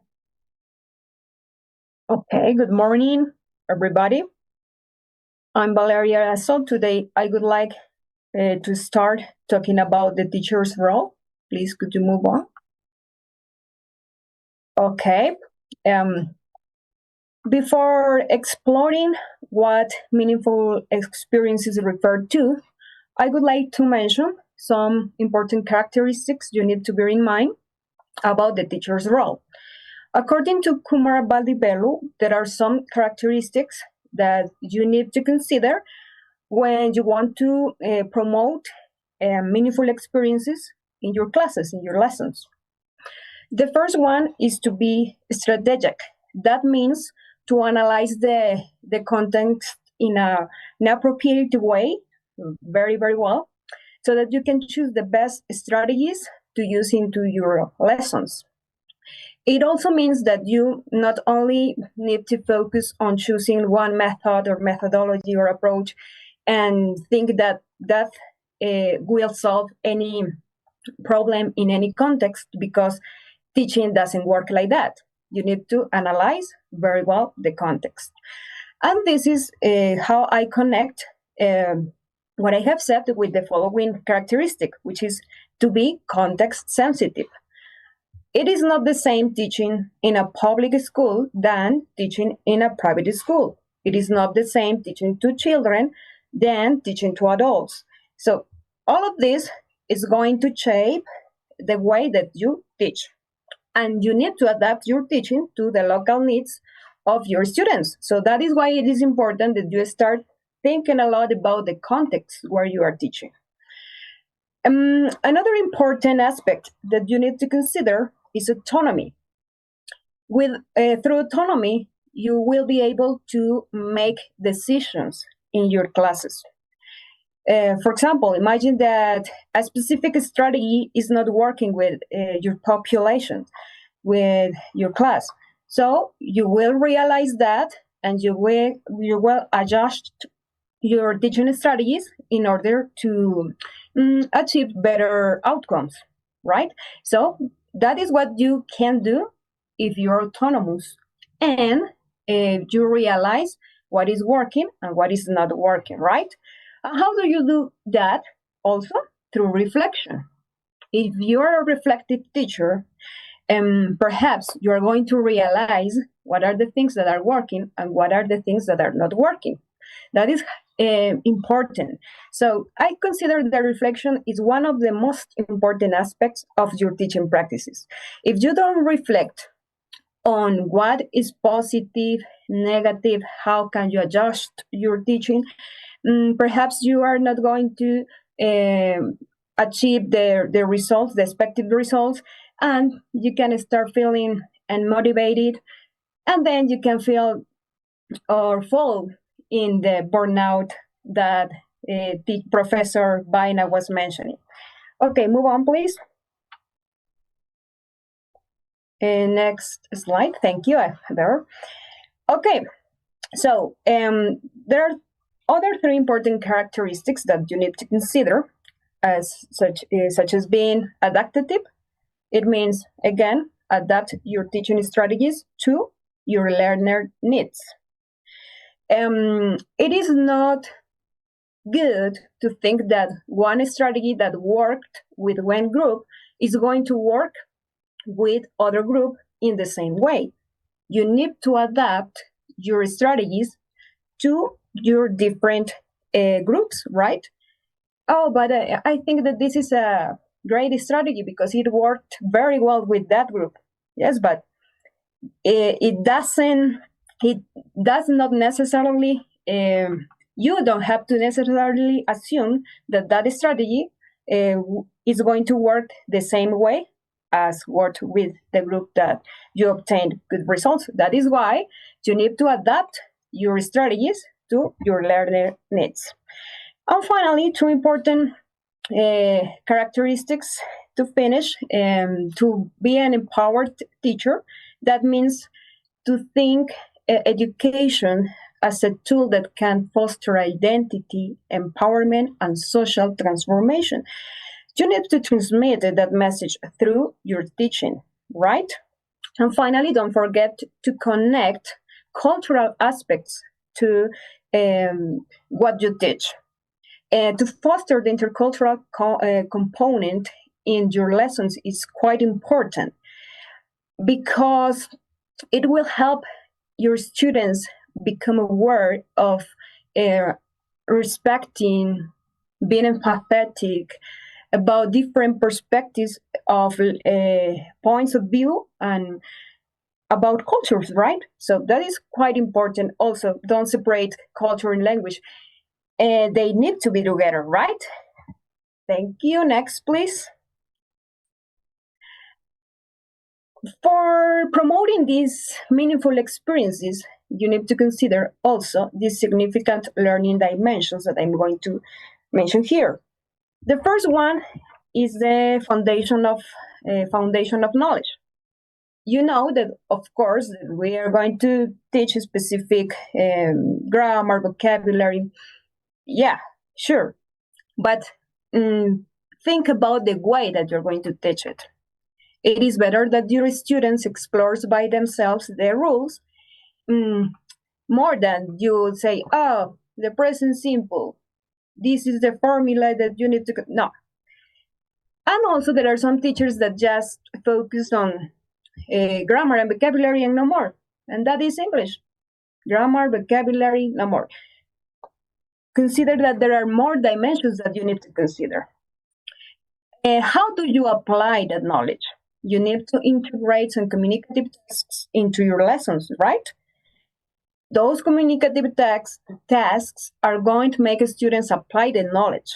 Okay, good morning, everybody. I'm Valeria Erazo. Today, I would like to start talking about the teacher's role. Please, could you move on? Okay. Before exploring what meaningful experiences refer to, I would like to mention some important characteristics you need to bear in mind about the teacher's role. According to Kumar Valdivelu, there are some characteristics that you need to consider when you want to promote meaningful experiences in your classes, in your lessons. The first one is to be strategic. That means to analyze the content in an appropriate way, very, very well, so that you can choose the best strategies to use into your lessons. It also means that you not only need to focus on choosing one method or methodology or approach and think that will solve any problem in any context, because teaching doesn't work like that. You need to analyze very well the context. And this is how I connect what I have said with the following characteristic, which is to be context sensitive. It is not the same teaching in a public school than teaching in a private school. It is not the same teaching to children than teaching to adults. So all of this is going to shape the way that you teach. And you need to adapt your teaching to the local needs of your students. So that is why it is important that you start thinking a lot about the context where you are teaching. Another important aspect that you need to consider is autonomy. Through autonomy, you will be able to make decisions in your classes. For example, imagine that a specific strategy is not working with your population, with your class. So you will realize that, and you will adjust your teaching strategies in order to achieve better outcomes, right? So that is what you can do if you're autonomous and you realize what is working and what is not working, right? How do you do that? Also through reflection. If you're a reflective teacher, perhaps you're going to realize what are the things that are working and what are the things that are not working. That is important. So I consider that reflection is one of the most important aspects of your teaching practices. If you don't reflect on what is positive, negative, how can you adjust your teaching, perhaps you are not going to achieve the results, the expected results, and you can start feeling unmotivated, and then you can feel or fall in the burnout that the Professor Baina was mentioning. Okay, move on, please. Next slide. Thank you, There. Okay, so there are other three important characteristics that you need to consider, as such as being adaptive. It means, again, adapt your teaching strategies to your learner needs. It is not good to think that one strategy that worked with one group is going to work with other group in the same way. You need to adapt your strategies to your different groups, right? Oh, but I think that this is a great strategy because it worked very well with that group. Yes, but it does not necessarily, you don't have to necessarily assume that that strategy is going to work the same way as worked with the group that you obtained good results. That is why you need to adapt your strategies to your learner needs. And finally, two important characteristics to finish. To be an empowered teacher, that means to think education as a tool that can foster identity, empowerment, and social transformation. You need to transmit that message through your teaching, right? And finally, don't forget to connect cultural aspects to what you teach. To foster the intercultural component in your lessons is quite important because it will help your students become aware of respecting, being empathetic about different perspectives of points of view and about cultures, right? So that is quite important. Also, don't separate culture and language. They need to be together, right? Thank you. Next, please. For promoting these meaningful experiences, you need to consider also these significant learning dimensions that I'm going to mention here. The first one is the foundation of knowledge. You know that, of course, we are going to teach specific grammar, vocabulary. Yeah, sure. But think about the way that you're going to teach it. It is better that your students explore by themselves the rules more than you say, oh, the present simple. This is the formula that you need to... No. And also there are some teachers that just focus on grammar and vocabulary and no more. And that is English. Grammar, vocabulary, no more. Consider that there are more dimensions that you need to consider. How do you apply that knowledge? You need to integrate some communicative tasks into your lessons, right? Those communicative tasks are going to make students apply the knowledge.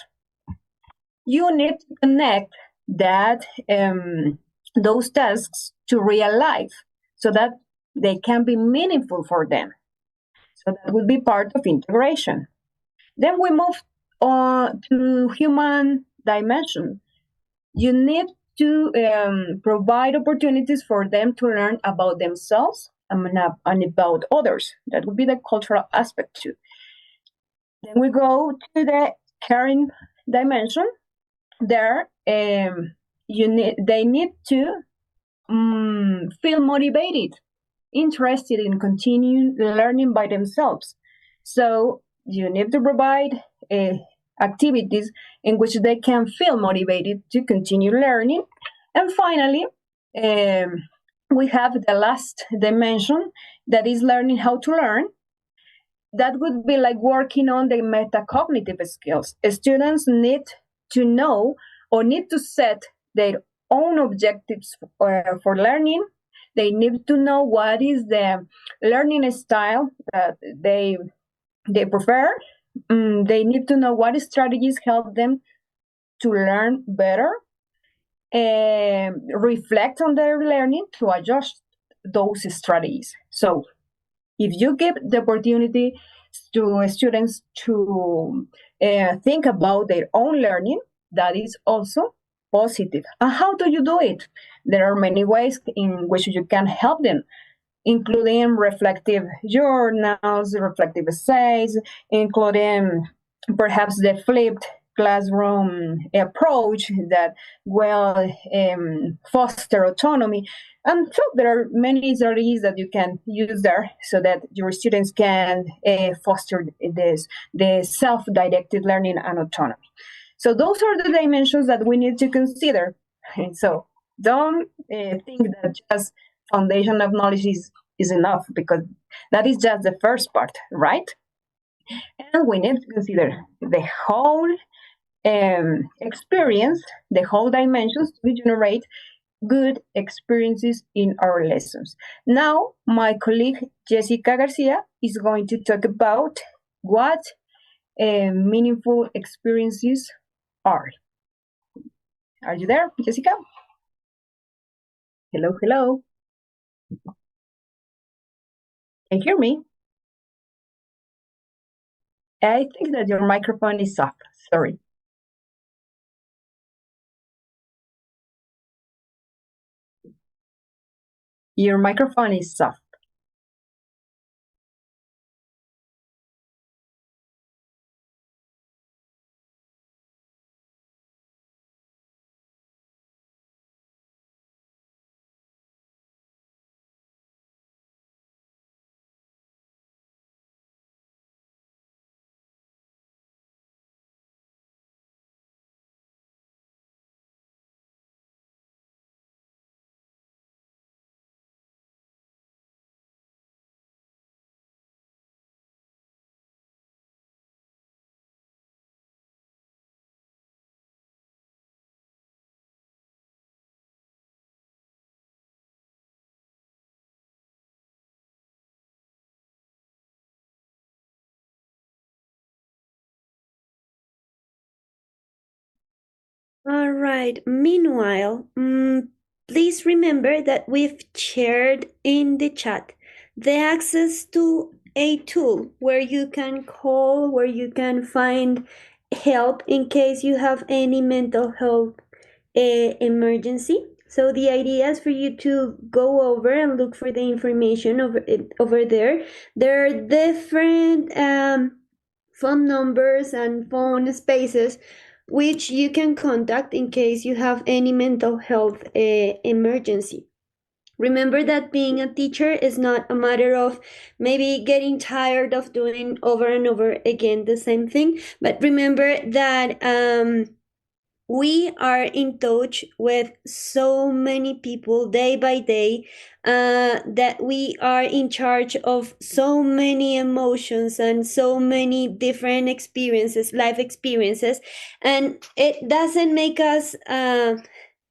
You need to connect that those tasks to real life so that they can be meaningful for them. So that would be part of integration. Then we move on to human dimension. You need to provide opportunities for them to learn about themselves and about others. That would be the cultural aspect too. Then we go to the caring dimension. There, they need to feel motivated, interested in continuing learning by themselves. So you need to provide activities in which they can feel motivated to continue learning. And finally, we have the last dimension, that is learning how to learn. That would be like working on the metacognitive skills. Students need to know or need to set their own objectives for learning. They need to know what is the learning style that they prefer. They need to know what strategies help them to learn better, reflect on their learning to adjust those strategies. So if you give the opportunity to students to think about their own learning, that is also positive. And how do you do it? There are many ways in which you can help them, including reflective journals, reflective essays, including perhaps the flipped classroom approach that will foster autonomy. And so there are many strategies that you can use there so that your students can foster the self-directed learning and autonomy. So those are the dimensions that we need to consider. And so don't think that just foundation of knowledge is enough, because that is just the first part, right? And we need to consider the whole experience, the whole dimensions to generate good experiences in our lessons. Now, my colleague Jessica Garcia is going to talk about what meaningful experiences are. Are you there, Jessica? Hello, hello. Can you hear me? I think that your microphone is off. Sorry. Your microphone is soft. All right. Meanwhile, please remember that we've shared in the chat the access to a tool where you can call, where you can find help in case you have any mental health emergency. So the idea is for you to go over and look for the information over there. There are different phone numbers and phone spaces which you can contact in case you have any mental health emergency. Remember that being a teacher is not a matter of maybe getting tired of doing over and over again the same thing, but remember that we are in touch with so many people day by day, that we are in charge of so many emotions and so many different experiences, life experiences, and it doesn't make us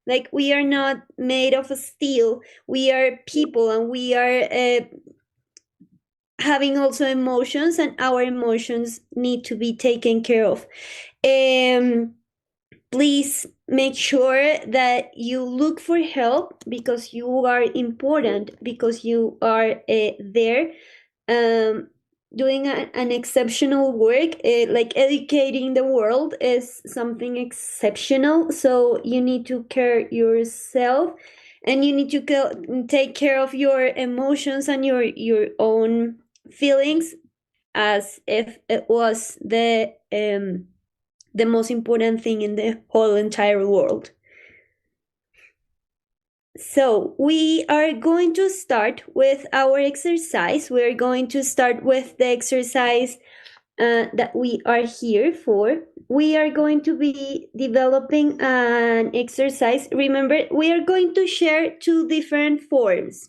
like we are not made of steel. We are people, and we are having also emotions, and our emotions need to be taken care of. Please make sure that you look for help, because you are important, because you are there doing an exceptional work. Like educating the world is something exceptional, so you need to care yourself, and you need to take care of your emotions and your own feelings as if it was the most important thing in the whole entire world. So we are going to start with our exercise. We're going to start with the exercise that we are here for. We are going to be developing an exercise. Remember, we are going to share 2 different forms.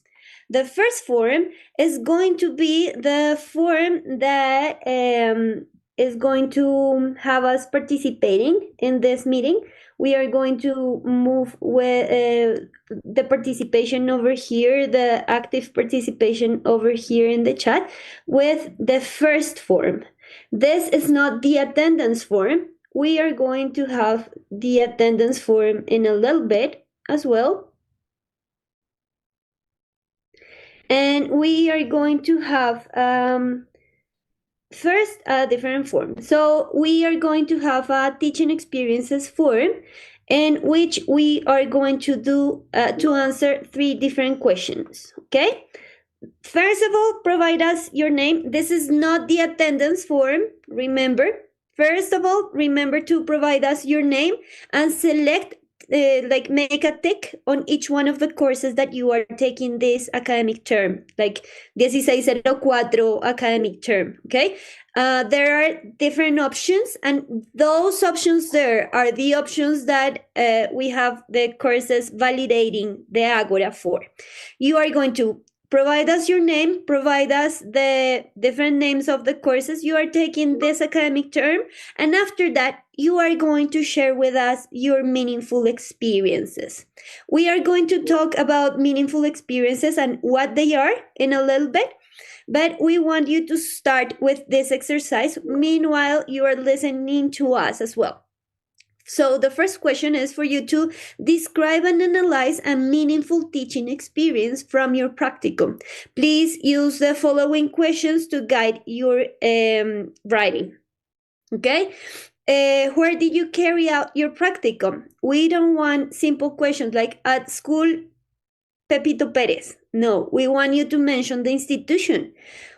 The first form is going to be the form that is going to have us participating in this meeting. We are going to move with the participation over here, the active participation over here in the chat, with the first form. This is not the attendance form. We are going to have the attendance form in a little bit as well. And we are going to have first a different form. So we are going to have a teaching experiences form, in which we are going to do to answer 3 different questions. Okay. First of all, provide us your name. This is not the attendance form. Remember. First of all, remember to provide us your name and select like make a tick on each one of the courses that you are taking this academic term, like 1604 academic term. Okay. There are different options, and those options there are the options that we have the courses validating the Agora for. You are going to provide us your name, provide us the different names of the courses you are taking this academic term, and after that, you are going to share with us your meaningful experiences. We are going to talk about meaningful experiences and what they are in a little bit, but we want you to start with this exercise. Meanwhile, you are listening to us as well. So the first question is for you to describe and analyze a meaningful teaching experience from your practicum. Please use the following questions to guide your writing. Okay? Where did you carry out your practicum? We don't want simple questions like at school Pepito Perez. No, we want you to mention the institution.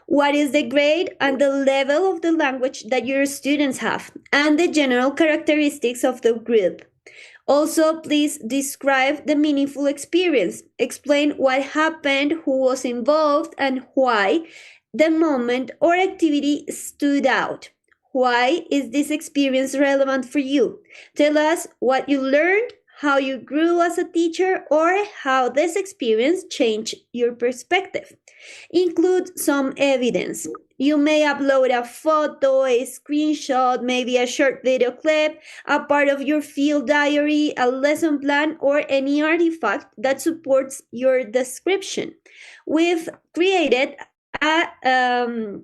What is the grade and the level of the language that your students have, and the general characteristics of the group. Also, please describe the meaningful experience. Explain what happened, who was involved, and why the moment or activity stood out. Why is this experience relevant for you? Tell us what you learned, how you grew as a teacher, or how this experience changed your perspective. Include some evidence. You may upload a photo, a screenshot, maybe a short video clip, a part of your field diary, a lesson plan, or any artifact that supports your description. We've created a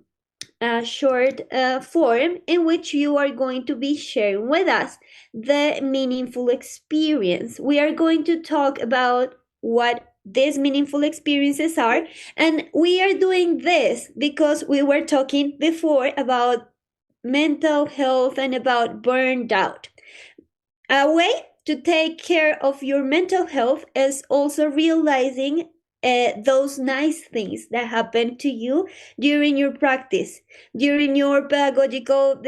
short form in which you are going to be sharing with us the meaningful experience. We are going to talk about what these meaningful experiences are, and we are doing this because we were talking before about mental health and about burnout. A way to take care of your mental health is also realizing those nice things that happen to you during your practice, during your pedagogical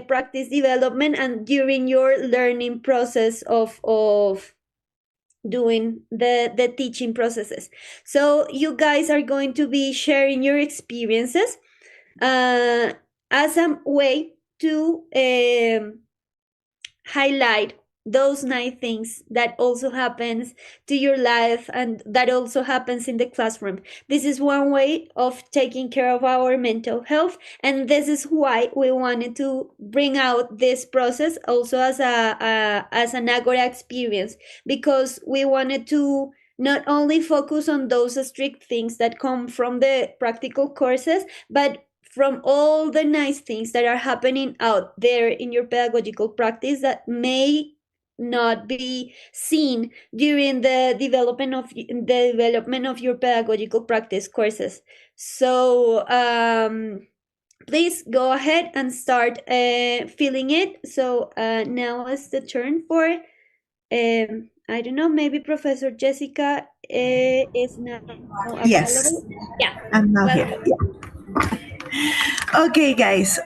practice development, and during your learning process of doing the teaching processes. So you guys are going to be sharing your experiences as a way to highlight those nice things that also happens to your life and that also happens in the classroom. This is one way of taking care of our mental health, and this is why we wanted to bring out this process also as as an Agora experience, because we wanted to not only focus on those strict things that come from the practical courses, but from all the nice things that are happening out there in your pedagogical practice that may not be seen during the development of your pedagogical practice courses. So please go ahead and start filling it. So now is the turn for I don't know, maybe Professor Jessica is now available. Yes, Yeah. I'm now here. Welcome. Yeah. Okay, guys.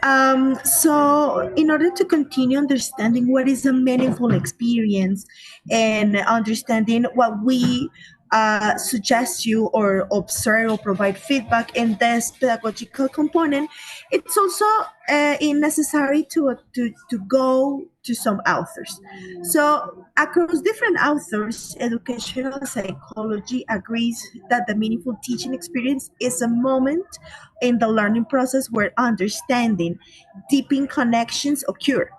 So, in order to continue understanding what is a meaningful experience and understanding what we suggest you or observe or provide feedback in this pedagogical component, it's also necessary to go to some authors. So, across different authors, educational psychology agrees that the meaningful teaching experience is a moment in the learning process where understanding, deepening connections occur,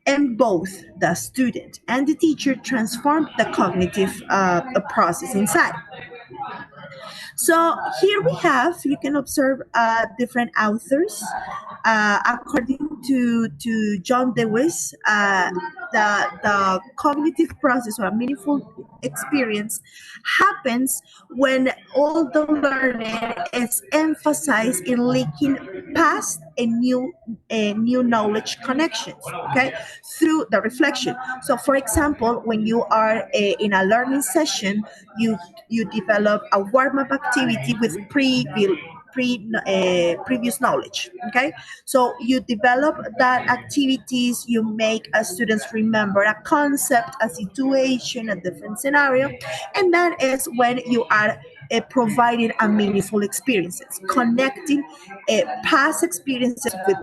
and both the student and the teacher transform the cognitive process inside. So here we have, you can observe different authors. According to John Dewey's, the cognitive process or a meaningful experience happens when all the learning is emphasized in linking past and new knowledge connections, okay, through the reflection. So for example, when you are in a learning session, you develop a warm-up activity with previous knowledge, okay, so you develop that activities, you make students remember a concept, a situation, a different scenario, and that is when you are providing a meaningful experiences. Connecting past experiences with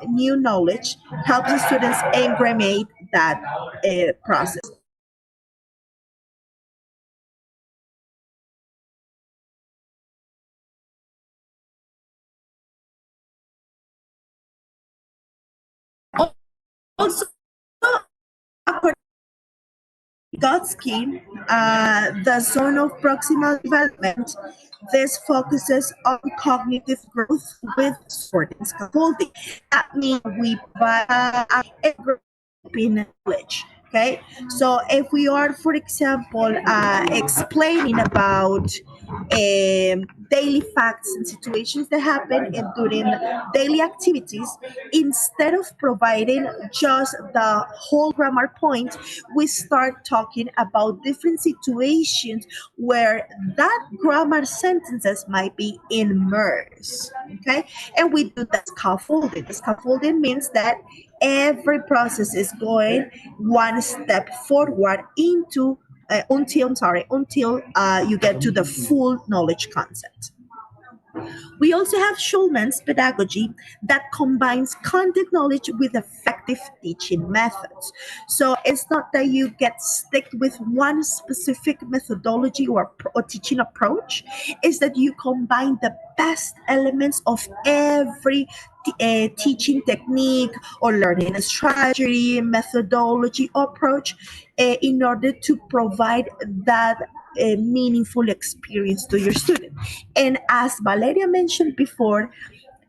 new knowledge helps the students engrammate that process. Also, according to Gotsky, the zone of proximal development, this focuses on cognitive growth with sorting scaffolding. That means we provide a grouping knowledge. Okay, so if we are, for example, explaining about daily facts and situations that happen during daily activities, instead of providing just the whole grammar point, we start talking about different situations where that grammar sentences might be immersed. Okay, and we do that scaffolding. The scaffolding means that every process is going one step forward into until you get to the full knowledge concept. We also have Schulman's pedagogy that combines content knowledge with effective teaching methods. So it's not that you get stuck with one specific methodology or teaching approach, it's that you combine the best elements of every teaching technique or learning strategy, methodology, approach in order to provide that a meaningful experience to your student. And as Valeria mentioned before,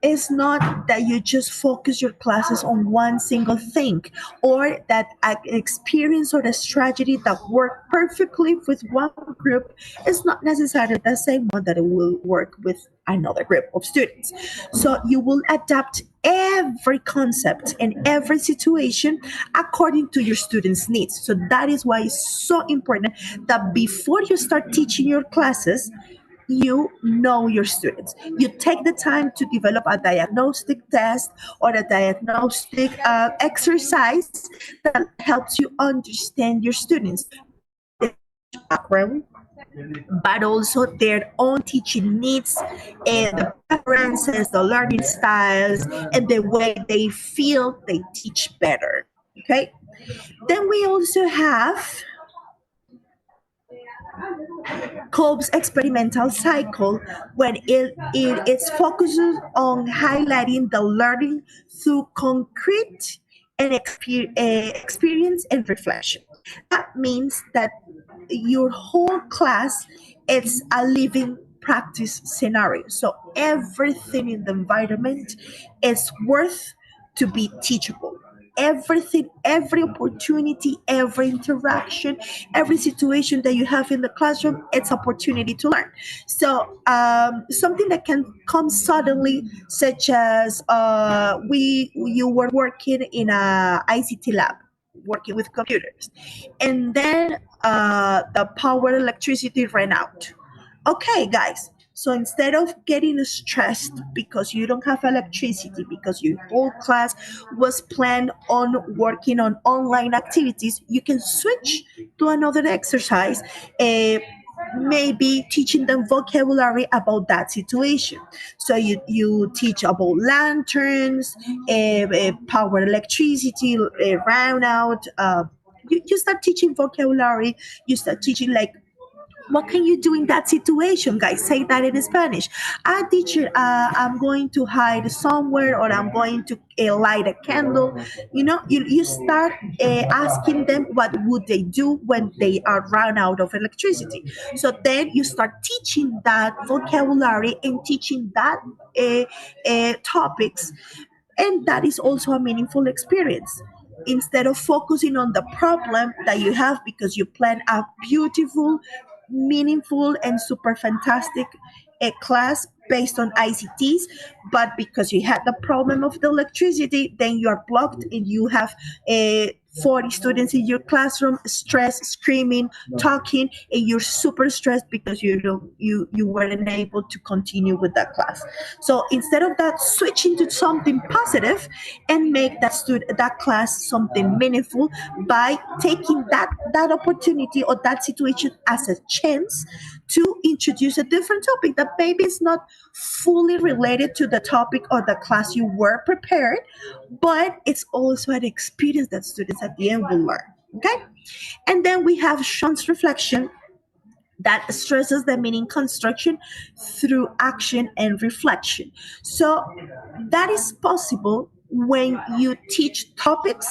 is not that you just focus your classes on one single thing, or that an experience or a strategy that worked perfectly with one group is not necessarily the same one that it will work with another group of students. So you will adapt every concept and every situation according to your students' needs. So that is why it's so important that before you start teaching your classes, you know your students. You take the time to develop a diagnostic test or a diagnostic exercise that helps you understand your students, background, but also their own teaching needs and the preferences, the learning styles, and the way they feel they teach better. Okay. Then we also have Kolb's experimental cycle, when it focuses on highlighting the learning through concrete and experience and reflection. That means that your whole class is a living practice scenario. So everything in the environment is worth to be teachable. Everything, every opportunity, every interaction, every situation that you have in the classroom, it's opportunity to learn. So something that can come suddenly, such as you were working in a ICT lab, working with computers, and then the power electricity ran out. Okay, guys. So instead of getting stressed because you don't have electricity, because your whole class was planned on working on online activities, you can switch to another exercise, maybe teaching them vocabulary about that situation. So you teach about lanterns, power electricity, brownout. You start teaching vocabulary. You start teaching like, what can you do in that situation, guys? Say that in Spanish. Ah, teacher, I'm going to hide somewhere, or I'm going to light a candle. You start asking them what would they do when they are run out of electricity. So then you start teaching that vocabulary and teaching that topics, and that is also a meaningful experience. Instead of focusing on the problem that you have because you plan a beautiful, meaningful, and super fantastic class based on ICTs, but because you had the problem of the electricity, then you are blocked and you have 40 students in your classroom, stressed, screaming, talking, and you're super stressed because you weren't able to continue with that class. So instead of that, switch into something positive and make that class something meaningful by taking that opportunity or that situation as a chance to introduce a different topic that maybe is not fully related to the topic or the class you were prepared, but it's also an experience that students at the end will learn. Okay. And then we have Sean's reflection, that stresses the meaning construction through action and reflection. So that is possible when you teach topics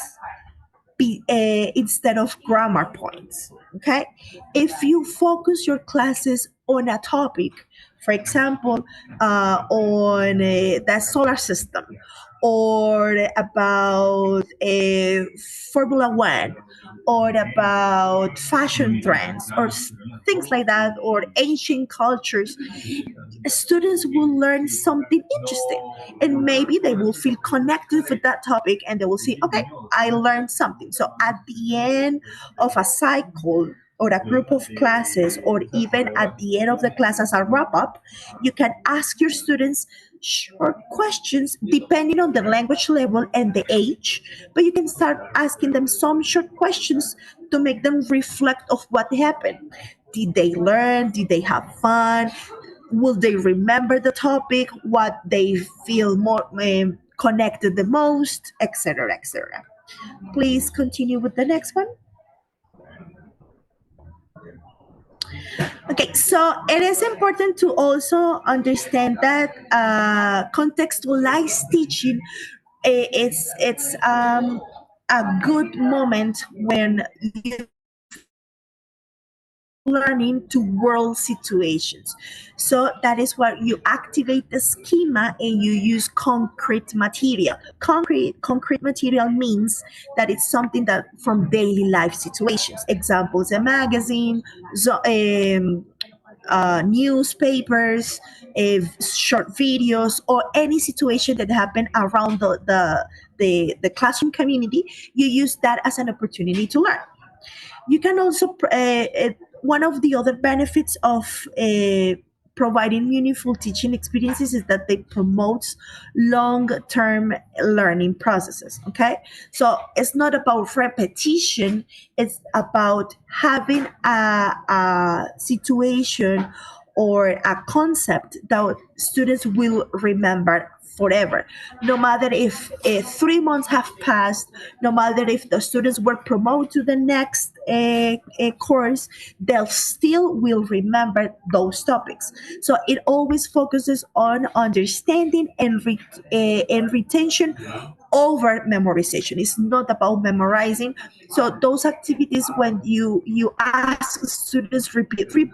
instead of grammar points. Okay, if you focus your classes on a topic, for example, on the solar system, or about Formula One, or about fashion trends, or things like that, or ancient cultures, students will learn something interesting, and maybe they will feel connected with that topic, and they will see, okay, I learned something. So at the end of a cycle or a group of classes, or even at the end of the class as a wrap up, you can ask your students short questions depending on the language level and the age, but you can start asking them some short questions to make them reflect of what happened. Did they learn? Did they have fun? Will they remember the topic? What they feel more connected the most, etc., etc. Please continue with the next one. Okay, so it is important to also understand that contextualized teaching, it's a good moment when you learning to world situations. So that is where you activate the schema and you use concrete material. Concrete material means that it's something that from daily life situations. Examples: a magazine, newspapers, short videos, or any situation that happen around the classroom community. You use that as an opportunity to learn. You can also one of the other benefits of providing meaningful teaching experiences is that they promote long-term learning processes. Okay, so it's not about repetition, it's about having a situation or a concept that students will remember forever. No matter if 3 months have passed, no matter if the students were promoted to the next course, they'll still will remember those topics. So it always focuses on understanding and retention over memorization. It's not about memorizing. So those activities, when you ask students repeat,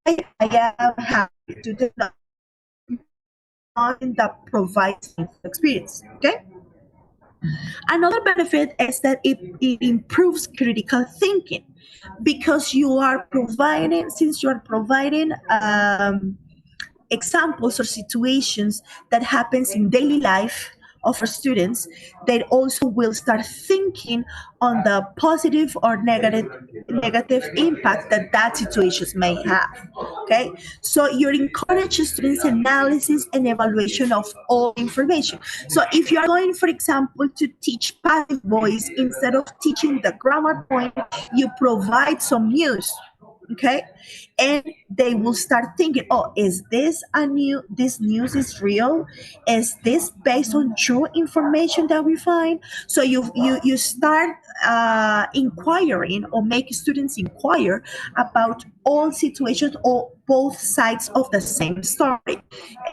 I am happy to do something that provides experience. Okay. Another benefit is that it improves critical thinking, because since you are providing examples or situations that happens in daily life of our students, they also will start thinking on the positive or negative impact that situations may have. Okay, so you encourage students analysis and evaluation of all information. So if you are going, for example, to teach passive voice, instead of teaching the grammar point, you provide some news. Okay, and they will start thinking, oh, is this this news is real, is this based on true information that we find? So you start inquiring, or make students inquire about all situations or both sides of the same story.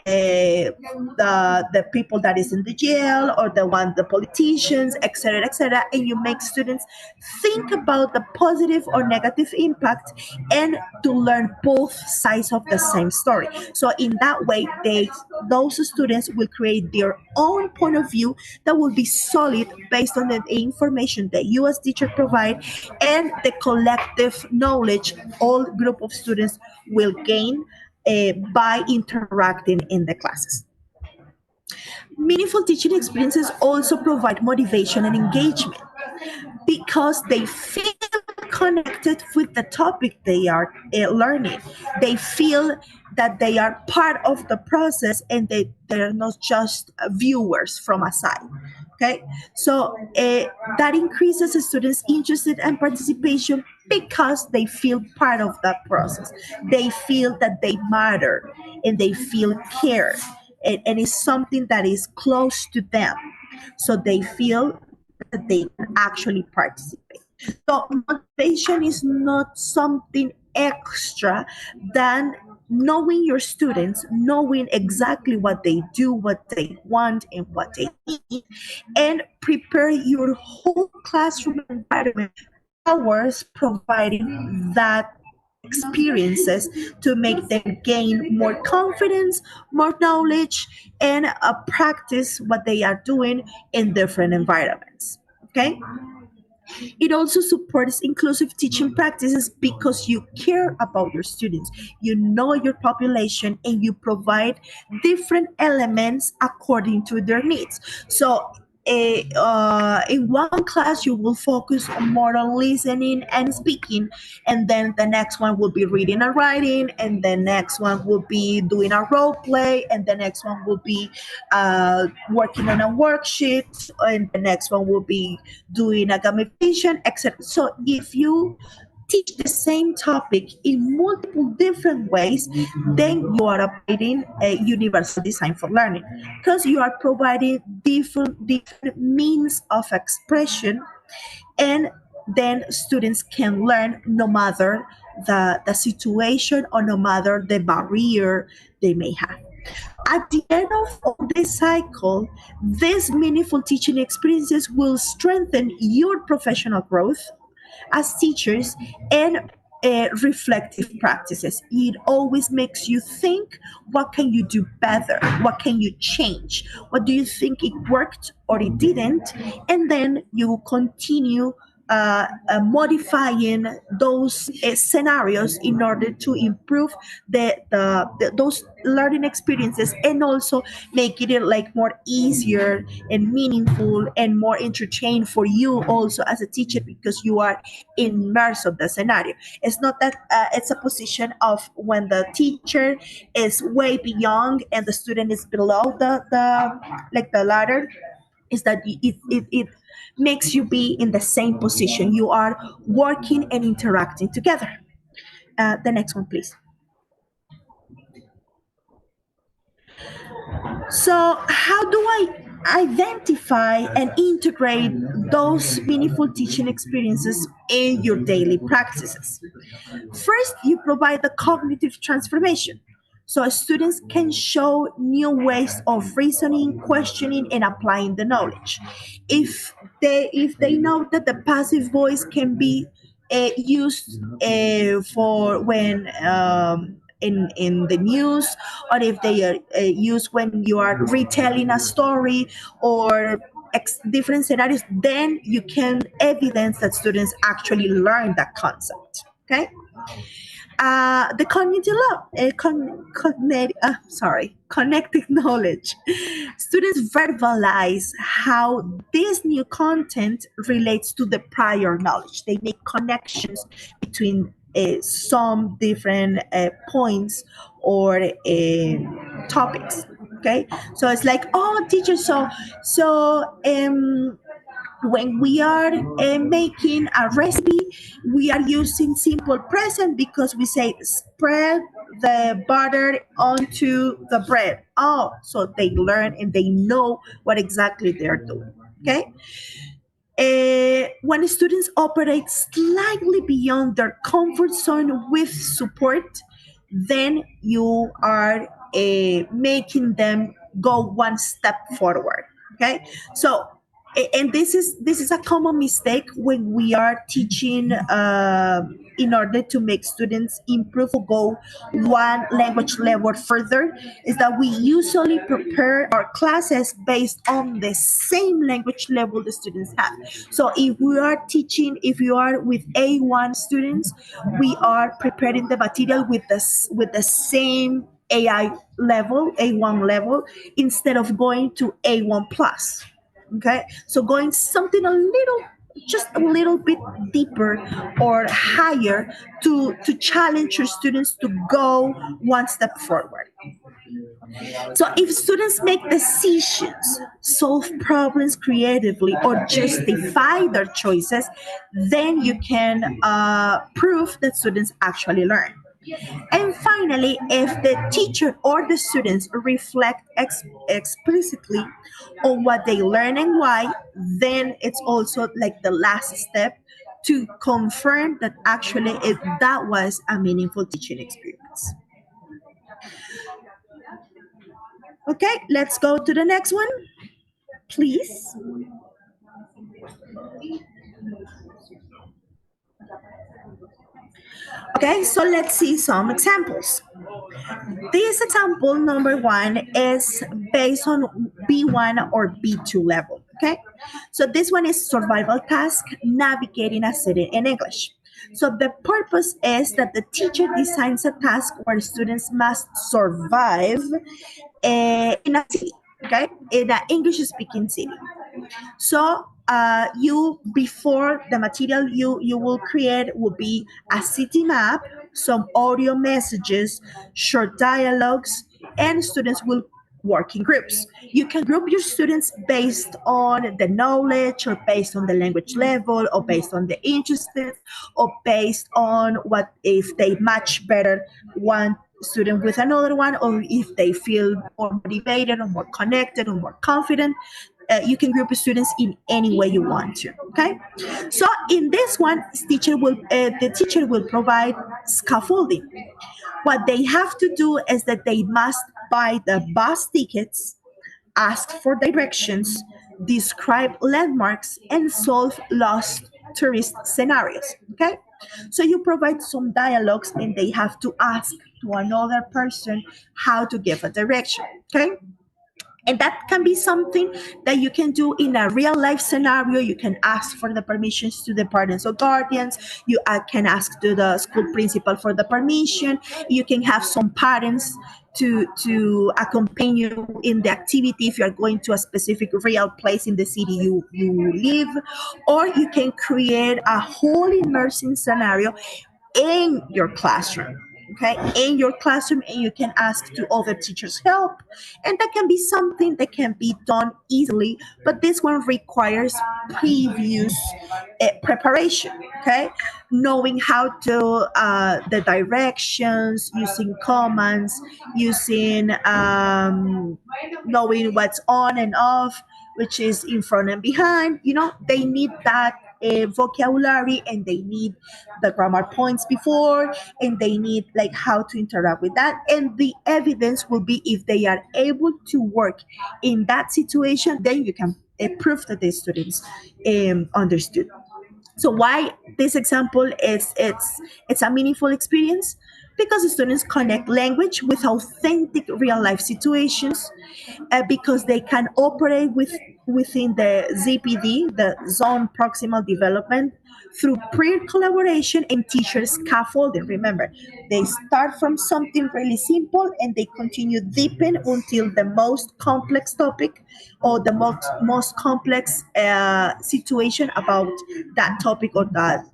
The people that is in the jail, or the politicians, etc., and you make students think about the positive or negative impact, and to learn both sides of the same story. So in that way, those students will create their own point of view that will be solid based on the information that you as teacher provide, and the collective knowledge all group of students will gain by interacting in the classes. Meaningful teaching experiences also provide motivation and engagement, because they feel connected with the topic they are learning. They feel that they are part of the process, and they're not just viewers from a side. Okay, so that increases the students' interest and participation, because they feel part of that process. They feel that they matter, and they feel cared, and it's something that is close to them. So they feel that they can actually participate. So motivation is not something extra than knowing your students, knowing exactly what they do, what they want, and what they need, and prepare your whole classroom environment towards providing that experiences to make them gain more confidence, more knowledge, and practice what they are doing in different environments. Okay. It also supports inclusive teaching practices, because you care about your students, you know your population, and you provide different elements according to their needs. So in one class, you will focus more on listening and speaking, and then the next one will be reading and writing, and the next one will be doing a role play, and the next one will be working on a worksheet, and the next one will be doing a gamification, etc. So if you teach the same topic in multiple different ways, then you are applying a universal design for learning, because you are providing different means of expression, and then students can learn no matter the situation, or no matter the barrier they may have. At the end of this cycle, these meaningful teaching experiences will strengthen your professional growth as teachers, and reflective practices. It always makes you think, what can you do better? What can you change? What do you think it worked or it didn't? And then you continue modifying those scenarios in order to improve those learning experiences, and also making it like more easier and meaningful and more entertaining for you also as a teacher, because you are immersed of the scenario. It's not that it's a position of when the teacher is way beyond and the student is below the ladder. Is that it makes you be in the same position. You are working and interacting together. The next one, please. So, how do I identify and integrate those meaningful teaching experiences in your daily practices? First, you provide the cognitive transformation. So students can show new ways of reasoning, questioning, and applying the knowledge. If they know that the passive voice can be used for when in the news, or if they are used when you are retelling a story, or different scenarios, then you can evidence that students actually learn that concept. Okay. The cognitive law, connected knowledge. Students verbalize how this new content relates to the prior knowledge. They make connections between some different points or topics. Okay, so it's like, oh, teacher, when we are making a recipe, we are using simple present because we say spread the butter onto the bread. Oh, so they learn and they know what exactly they're doing. Okay. When students operate slightly beyond their comfort zone with support, then you are making them go one step forward. Okay, so and this is a common mistake when we are teaching in order to make students improve or go one language level further, is that we usually prepare our classes based on the same language level the students have. So if we are teaching, if you are with A1 students, we are preparing the material with the same AI level, A1 level, instead of going to A1 plus. Okay, so going something just a little bit deeper or higher to challenge your students to go one step forward. So if students make decisions, solve problems creatively, or justify their choices, then you can prove that students actually learn. And finally, if the teacher or the students reflect explicitly on what they learn and why, then it's also like the last step to confirm that actually that was a meaningful teaching experience. Okay, let's go to the next one, please. Okay, so let's see some examples. This example number one is based on B1 or B2 level. Okay, so this one is survival task, navigating a city in English. So the purpose is that the teacher designs a task where students must survive in a city, okay, in an English-speaking city. So you, before the material you will create will be a city map, some audio messages, short dialogues, and students will work in groups. You can group your students based on the knowledge, or based on the language level, or based on the interests, or based on what if they match better one student with another one, or if they feel more motivated or more connected or more confident. You can group students in any way you want to. Okay, so in this one, the teacher will provide scaffolding. What they have to do is that they must buy the bus tickets, ask for directions, describe landmarks, and solve lost tourist scenarios. Okay, so you provide some dialogues and they have to ask to another person how to give a direction. Okay, and that can be something that you can do in a real life scenario. You can ask for the permissions to the parents or guardians. You can ask to the school principal for the permission. You can have some parents to accompany you in the activity if you're going to a specific real place in the city you live. Or you can create a whole immersive scenario in your classroom. Okay, in your classroom, and you can ask to other teachers help, and that can be something that can be done easily, but this one requires previous preparation. Okay, knowing how to the directions, using commands, using knowing what's on and off, which is in front and behind. They need that vocabulary, and they need the grammar points before, and they need like how to interact with that, and the evidence will be if they are able to work in that situation, then you can prove that the students understood. So why this example is it's a meaningful experience, because the students connect language with authentic real life situations, because they can operate within the ZPD, the zone proximal development, through peer collaboration and teacher scaffolding. Remember, they start from something really simple and they continue deepen until the most complex topic, or the most complex situation about that topic, or that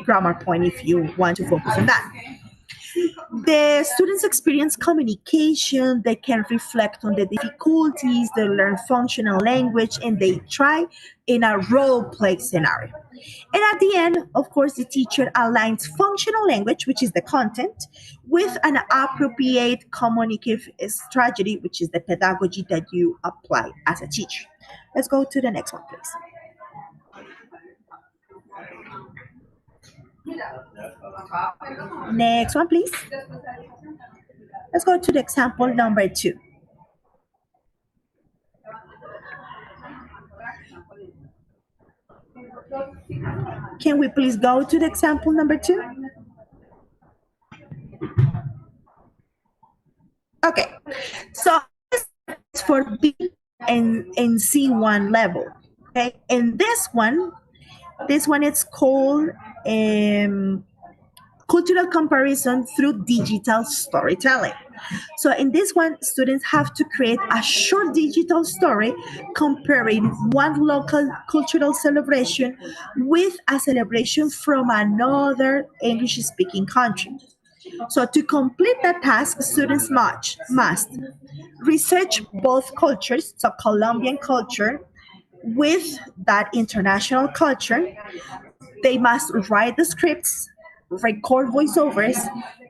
grammar point, if you want to focus on that. The students experience communication, they can reflect on the difficulties, they learn functional language, and they try in a role play scenario. And at the end, of course, the teacher aligns functional language, which is the content, with an appropriate communicative strategy, which is the pedagogy that you apply as a teacher. Let's go to the next one, please. Next one, please. Let's go to the example number 2. Can we please go to the example number 2? Okay, so this is for B and C1 level. Okay, and this one it's called cultural comparison through digital storytelling. So in this one, students have to create a short digital story comparing one local cultural celebration with a celebration from another English-speaking country. So to complete that task, students must research both cultures, so Colombian culture with that international culture. They must write the scripts, record voiceovers,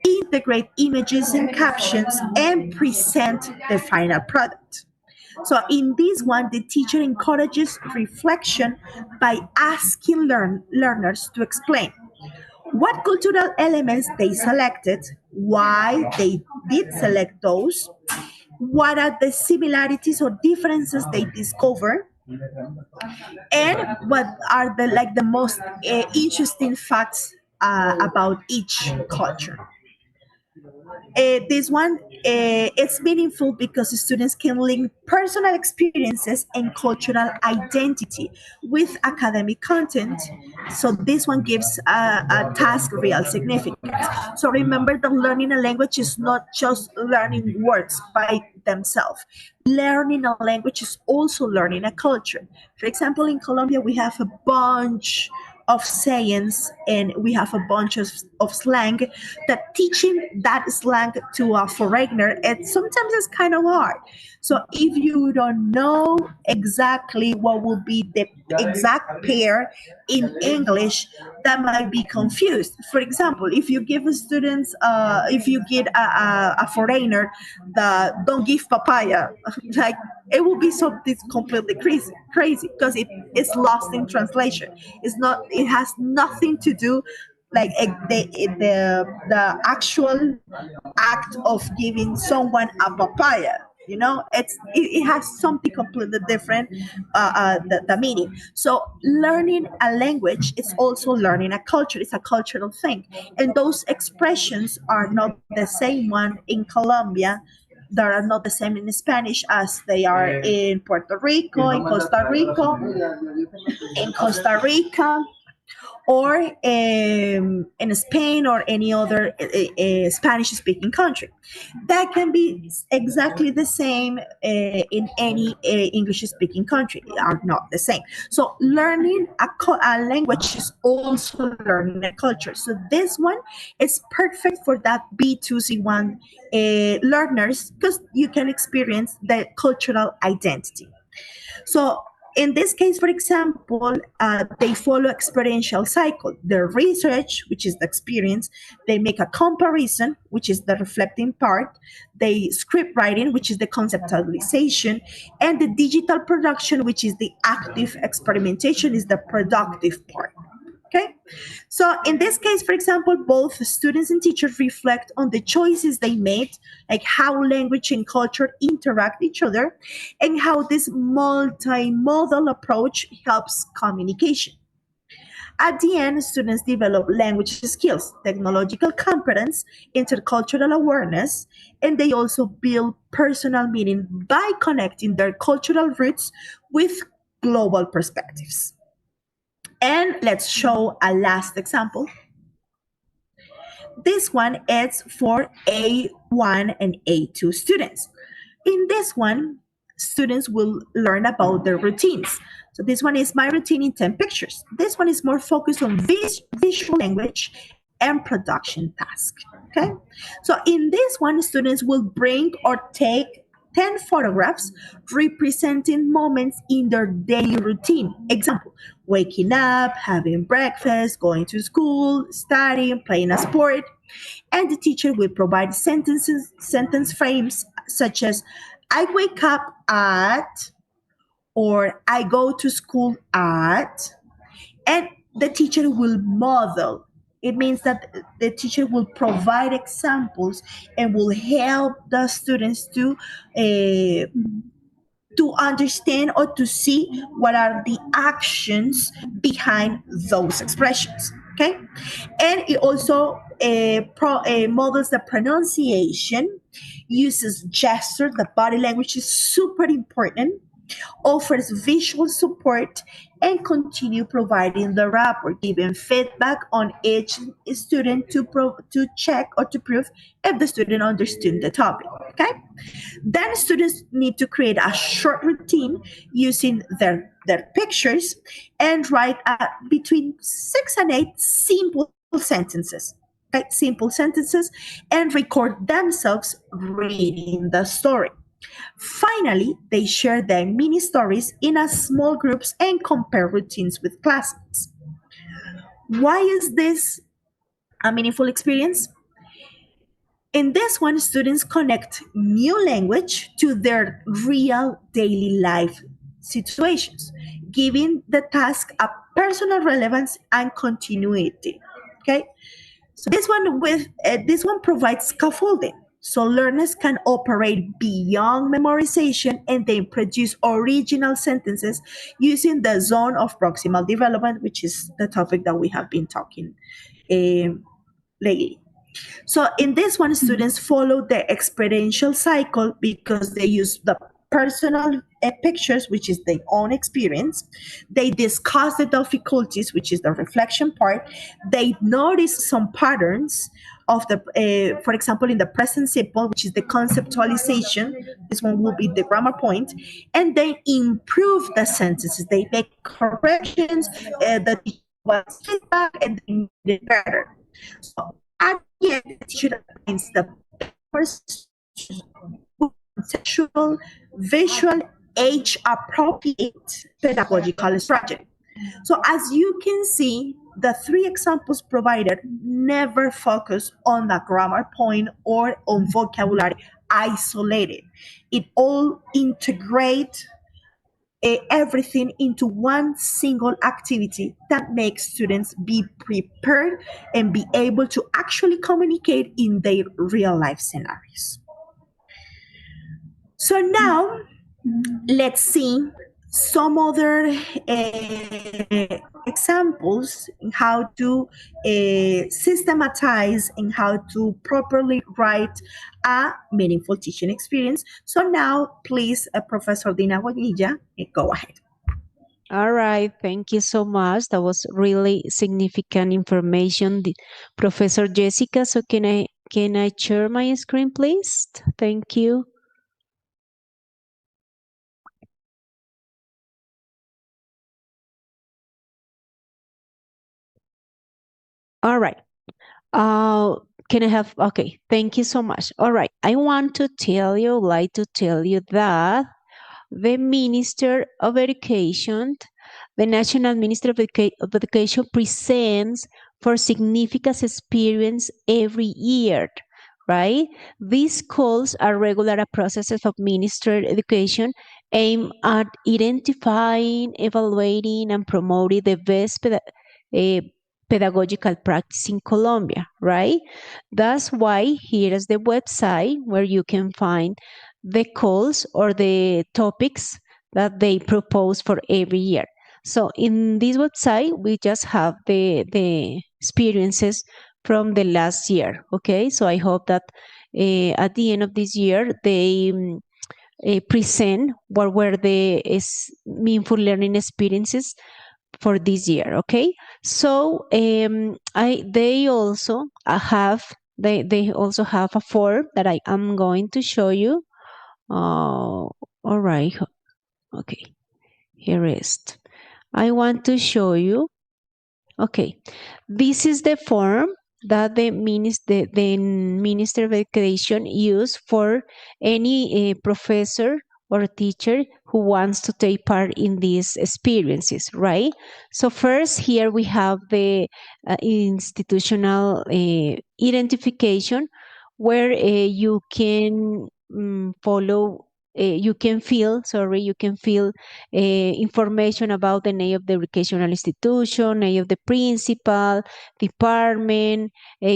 integrate images and captions, and present the final product. So in this one, the teacher encourages reflection by asking learners to explain what cultural elements they selected, why they did select those, what are the similarities or differences they discover, and what are the most interesting facts about each culture. This one it's meaningful because the students can link personal experiences and cultural identity with academic content. So this one gives a task real significance. So remember that learning a language is not just learning words by themselves. Learning a language is also learning a culture. For example, in Colombia, we have a bunch of sayings and we have a bunch of slang that teaching that slang to a foreigner, it sometimes is kind of hard. So if you don't know exactly what will be the exact pair in English, that might be confused. For example, if you give students, if you get a foreigner the don't give papaya, like it will be something completely crazy because it is lost in translation. It has nothing to do like the actual act of giving someone a papaya. It has something completely different, the meaning. So learning a language is also learning a culture. It's a cultural thing, and those expressions are not the same one in Colombia, that are not the same in Spanish as they are in Puerto Rico, in Costa Rica, or in Spain or any other Spanish speaking country. That can be exactly the same in any English speaking country. They are not the same. So learning a language is also learning a culture. So this one is perfect for that B2C1 learners, because you can experience the cultural identity. So in this case, for example, they follow experiential cycle. Their research, which is the experience, they make a comparison, which is the reflecting part, they script writing, which is the conceptualization, and the digital production, which is the active experimentation, is the productive part. Okay, so in this case, for example, both students and teachers reflect on the choices they made, like how language and culture interact each other, and how this multimodal approach helps communication. At the end, students develop language skills, technological competence, intercultural awareness, and they also build personal meaning by connecting their cultural roots with global perspectives. And let's show a last example. This one is for A1 and A2 students. In this one, students will learn about their routines. So this one is my routine in 10 pictures. This one is more focused on visual language and production task. Okay. So in this one, students will bring or take 10 photographs representing moments in their daily routine. Example, waking up, having breakfast, going to school, studying, playing a sport. And the teacher will provide sentence frames such as I wake up at, or I go to school at, and the teacher will model. It means that the teacher will provide examples and will help the students to understand or to see what are the actions behind those expressions. Okay, and it also models the pronunciation, uses gesture. The body language is super important, offers visual support, and continue providing the rapport, giving feedback on each student to check or to prove if the student understood the topic. Okay. Then students need to create a short routine using their pictures and write between 6 and 8 simple sentences. Okay, simple sentences, and record themselves reading the story. Finally, they share their mini stories in a small groups and compare routines with classmates. Why is this a meaningful experience? In this one, students connect new language to their real daily life situations, giving the task a personal relevance and continuity. Okay, so this one provides scaffolding, so learners can operate beyond memorization and then produce original sentences using the zone of proximal development, which is the topic that we have been talking lately. So in this one, students follow the experiential cycle because they use the personal pictures, which is their own experience. They discuss the difficulties, which is the reflection part. They notice some patterns of for example, in the present simple, which is the conceptualization. This one will be the grammar point, and they improve the sentences. They make corrections. The teacher provides feedback, and they make it better. So at the end, the teacher finds the conceptual, visual, age-appropriate pedagogical strategy. So as you can see, the 3 examples provided never focus on the grammar point or on vocabulary isolated. It all integrates everything into one single activity that makes students be prepared and be able to actually communicate in their real life scenarios. So now let's see some other examples in how to systematize and how to properly write a meaningful teaching experience. So now, please, Professor Dina Bonilla, go ahead. All right, thank you so much. That was really significant information, Professor Jessica. So can I share my screen, please? Thank you. All right. Can I have, okay, thank you so much. All right, I want to like to tell you that the Minister of Education, the National Minister of Education presents for significant experience every year, right? These calls are regular processes of Minister Education aimed at identifying, evaluating, and promoting the best pedagogical practice in Colombia, right? That's why here is the website where you can find the calls or the topics that they propose for every year. So in this website, we just have the experiences from the last year. Okay, so I hope that at the end of this year, they present what were the meaningful learning experiences for this year. Okay, so they also have they also have a form that I am going to show you. All right, okay, here is. I want to show you. Okay, this is the form that the Minister of Education use for any professor or teacher who wants to take part in these experiences, right? So first here we have the institutional identification where you can follow you can fill information about the name of the educational institution, name of the principal, department,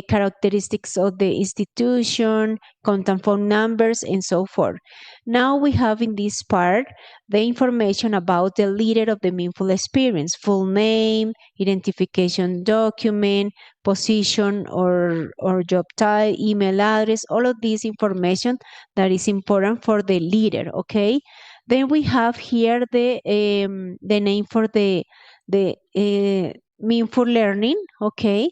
characteristics of the institution, contact phone numbers, and so forth. Now we have in this part the information about the leader of the meaningful experience, full name, identification document, position or job title, email address, all of this information that is important for the leader. Okay, then we have here the name for the meaningful learning. Okay,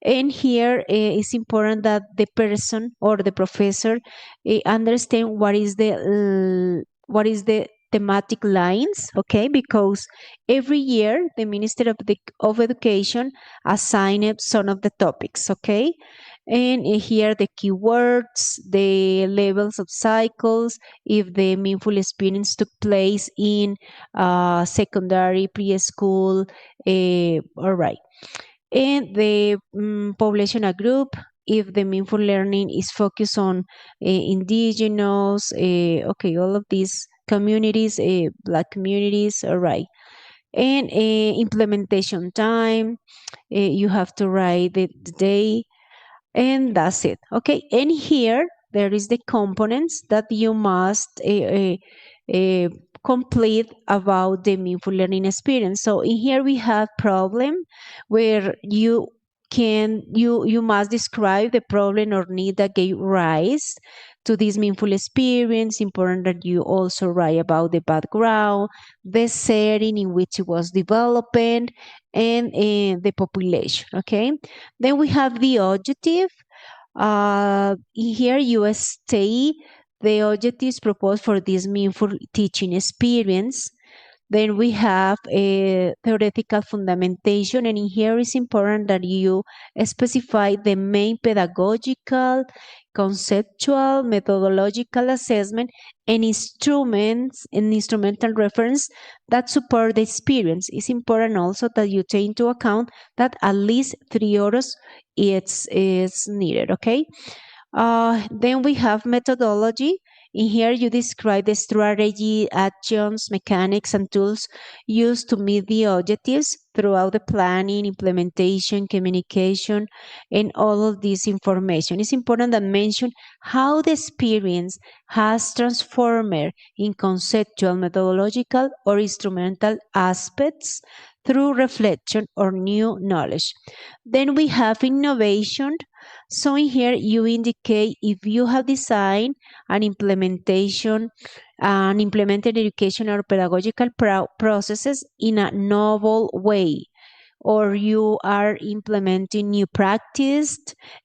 and here it's important that the person or the professor understand what is the thematic lines. Okay, because every year the Minister of Education assigned some of the topics. Okay, and here the keywords, the levels of cycles, if the meaningful experience took place in secondary, preschool, all right. And the population group, if the meaningful learning is focused on indigenous, okay, all of these communities, Black communities, all right. And implementation time, you have to write the day, and that's it. Okay, and here there is the components that you must complete about the meaningful learning experience. So in here we have problem where you must describe the problem or need that gave rise to this meaningful experience. Important that you also write about the background, the setting in which it was developed, and the population. Okay, then we have the objective. Here you state the objectives proposed for this meaningful teaching experience. Then we have a theoretical fundamentation, and in here it's important that you specify the main pedagogical, conceptual, methodological assessment, and instruments and instrumental reference that support the experience. It's important also that you take into account that at least 3 hours is needed. Okay. Then we have methodology. In here, you describe the strategy, actions, mechanics, and tools used to meet the objectives. throughout the planning, implementation, communication, and all of this information. It's important to mention how the experience has transformed in conceptual, methodological, or instrumental aspects through reflection or new knowledge. Then we have innovation. So in here you indicate if you have designed an implementation and implemented educational or pedagogical processes in a novel way, or you are implementing new practice,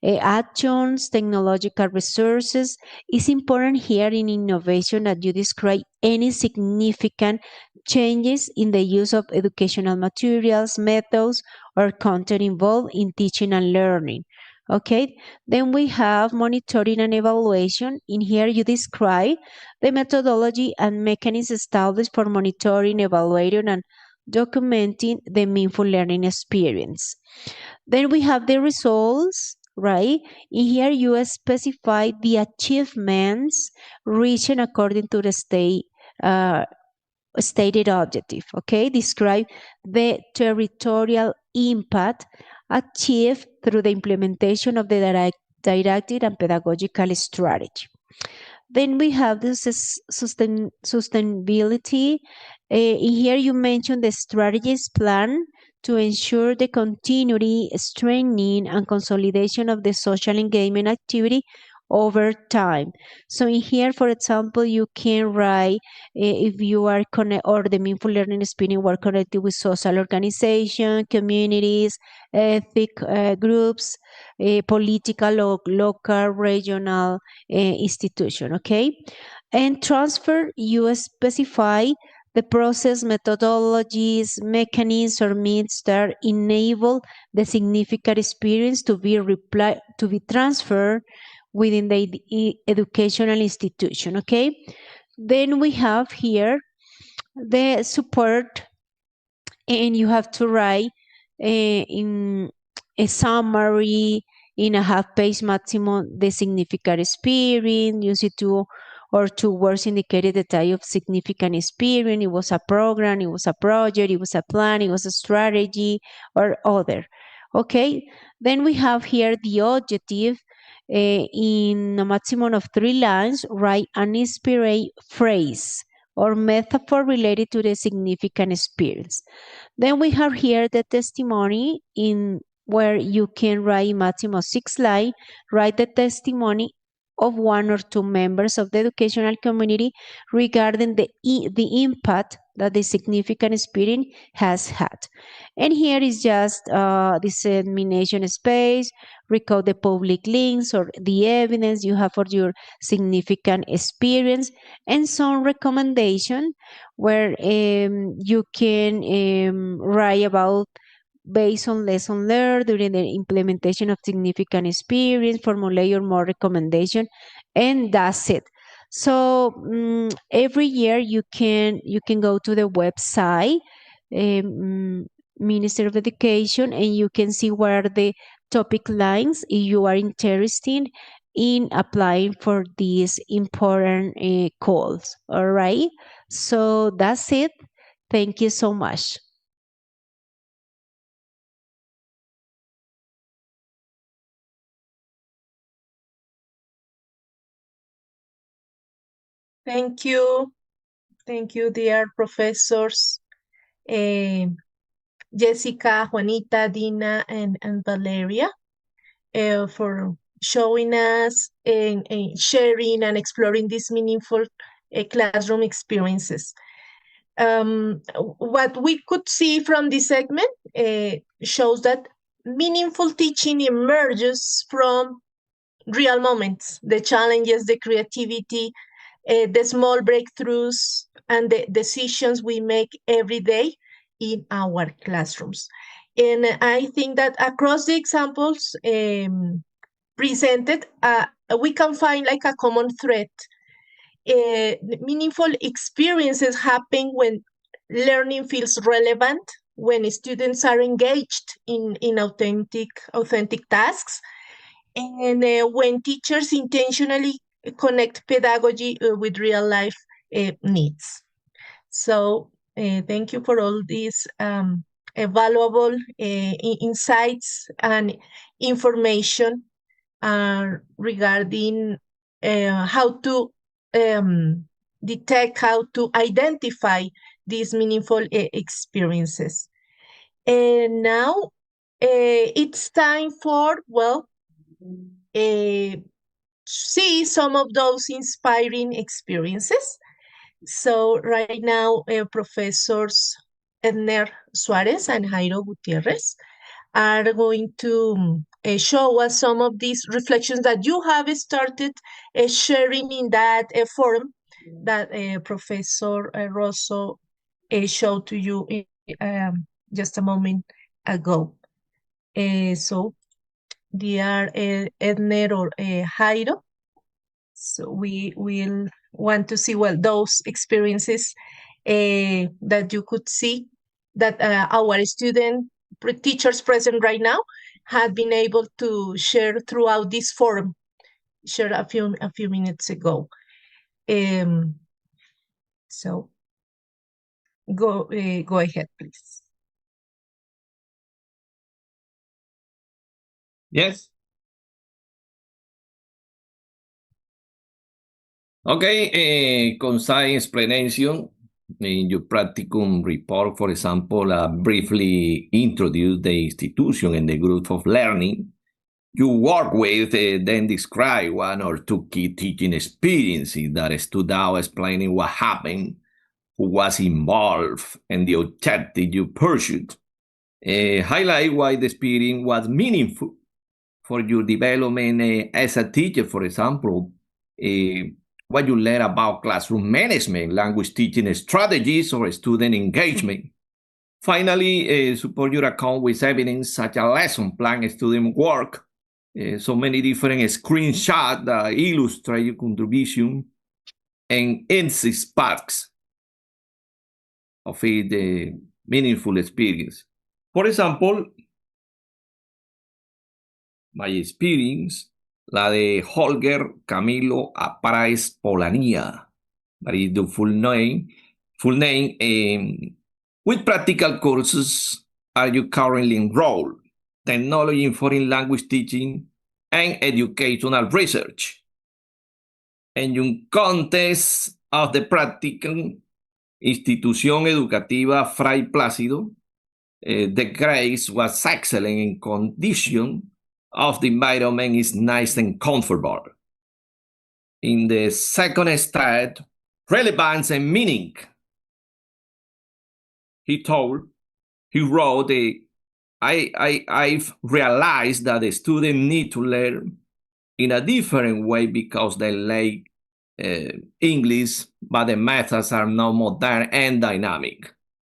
actions, technological resources. It's important here in innovation that you describe any significant changes in the use of educational materials, methods, or content involved in teaching and learning. Okay, then we have monitoring and evaluation. In here, you describe the methodology and mechanisms established for monitoring, evaluating, and documenting the meaningful learning experience. Then we have the results, right? In here, you specify the achievements reached according to the stated objective. Okay, describe the territorial impact achieved through the implementation of the didactic and pedagogical strategy. Then we have this sustainability. In here, you mentioned the strategies plan to ensure the continuity, strengthening, and consolidation of the social engagement activity over time. So in here, for example, you can write if you are connected or the meaningful learning experience were connected with social organization, communities, ethnic groups, political or local, regional institution. Okay, and transfer, you specify the process, methodologies, mechanisms, or means that enable the significant experience to be transferred within the educational institution. Okay, then we have here the support, and you have to write in a summary in a half-page maximum the significant experience. Use it to or two words indicated the type of significant experience. It was a program, it was a project, it was a plan, it was a strategy, or other. Okay, then we have here the objective. In a maximum of 3 lines, write an inspired phrase or metaphor related to the significant experience. Then we have here the testimony, in where you can write a maximum of 6 lines, write the testimony of 1 or 2 members of the educational community regarding the impact that the significant experience has had. And here is just dissemination space, record the public links or the evidence you have for your significant experience, and some recommendation where you can write about based on lesson learned during the implementation of significant experience, formulate your more recommendation, and that's it. So every year you can go to the website, Ministry of Education, and you can see where the topic lines if you are interested in applying for these important calls. All right, so that's it. Thank you so much. Thank you. Thank you, dear professors. Jessica, Juanita, Dina, and Valeria for showing us and sharing and exploring these meaningful classroom experiences. What we could see from this segment shows that meaningful teaching emerges from real moments, the challenges, the creativity, the small breakthroughs, and the decisions we make every day in our classrooms. And I think that across the examples presented, we can find like a common thread. Meaningful experiences happen when learning feels relevant, when students are engaged in authentic tasks, and when teachers intentionally connect pedagogy with real life needs. So thank you for all these valuable insights and information regarding how to detect, how to identify these meaningful experiences. And now it's time for, well, see some of those inspiring experiences. So right now, Professors Edner Suarez and Jairo Gutierrez are going to show us some of these reflections that you have started sharing in that forum that Professor Rosso showed to you just a moment ago. So they are Edner or Jairo. So we will want to see, well, those experiences that you could see that our teachers present right now had been able to share throughout this forum, shared a few minutes ago. So go ahead, please. Yes. Okay, concise explanation. In your practicum report, for example, briefly introduce the institution and the group of learning you work with, then describe one or two key teaching experiences that stood out, explaining what happened, who was involved, and the objective you pursued. Highlight why the experience was meaningful for your development as a teacher, for example, what you learn about classroom management, language teaching strategies, or student engagement. Finally, support your account with evidence such as lesson plan, student work, so many different screenshots that illustrate your contribution, and insight sparks of the meaningful experience. For example, my experience, la de Holger Camilo Aprais Polania, that is the full name. Which practical courses are you currently enrolled? Technology in foreign language teaching and educational research. En un contest of the practical institución educativa Fray Plácido, the grades was excellent in condition of the environment is nice and comfortable. In the second stage, relevance and meaning. He wrote, I've realized that the students need to learn in a different way because they like English, but the methods are now modern and dynamic.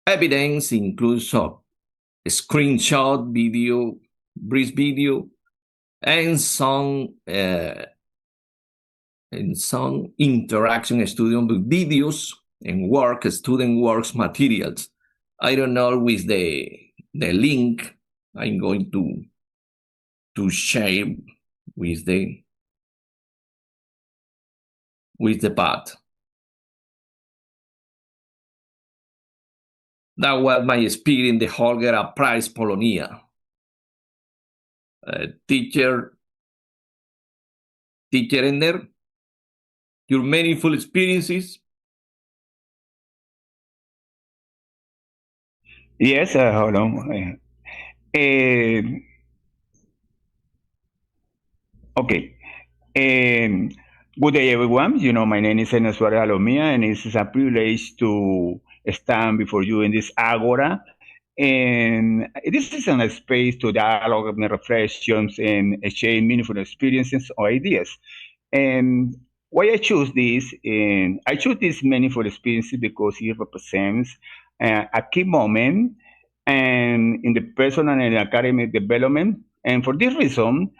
Evidence includes a screenshot, video, brief video, and some interaction student with videos and student works materials. I don't know with the link I'm going to share with the part. That was my experience in the Holger Prize Polonia. Teacher Ender, your meaningful experiences? Yes, hold on. Okay. Good day, everyone. My name is Enes Suarez Alomia, and it's a privilege to stand before you in this Agora. And this is a space to dialogue, reflections, and exchange meaningful experiences or ideas. And why I choose this, and I choose this meaningful experiences because it represents a key moment and in the personal and academic development. And for this reason,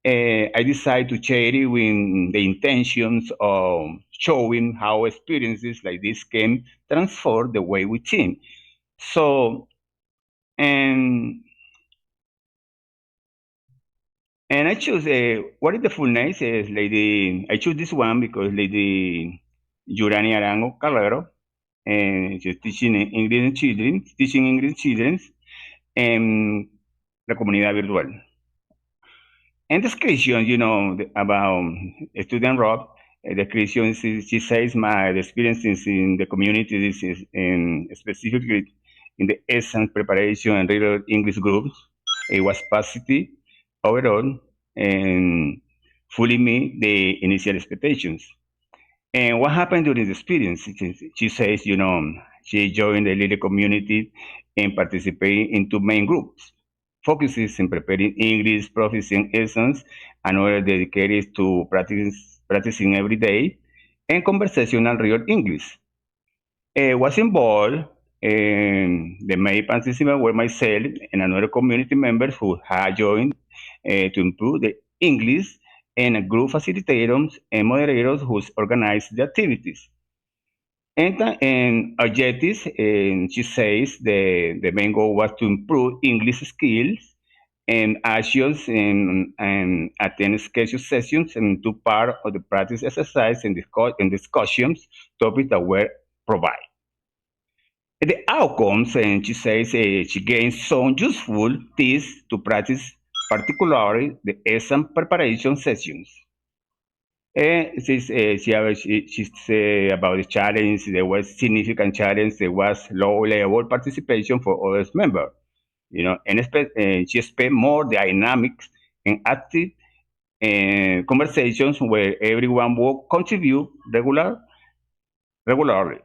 I decided to share it with the intentions of showing how experiences like this can transform the way we think. So, and I choose what is the full name? Is Lady. I choose this one because Lady Yurani Arango Calero, and she's teaching English children, en la comunidad virtual. In description, about student Rob, description, she says my experiences in the community is specifically in the essence preparation and regular English groups. It was positive overall and fully meet the initial expectations. And what happened during the experience? She says, she joined the little community and participated in two main groups. Focuses in preparing English, proficiency essence, and other dedicated to practicing every day, and conversational real English. Was involved, the main participants were myself and another community members who had joined to improve the English, and a group facilitators and moderators who organized the activities. And objectives, and she says the main goal was to improve English skills and actions and attend scheduled sessions and do part of the practice exercise and discussions topics that were provided. The outcomes, and she says she gained some useful tips to practice, particularly the exam preparation sessions. She said about the challenge, there was significant challenge, there was low level participation for other members, and she spent more dynamics and active conversations where everyone will contribute regularly.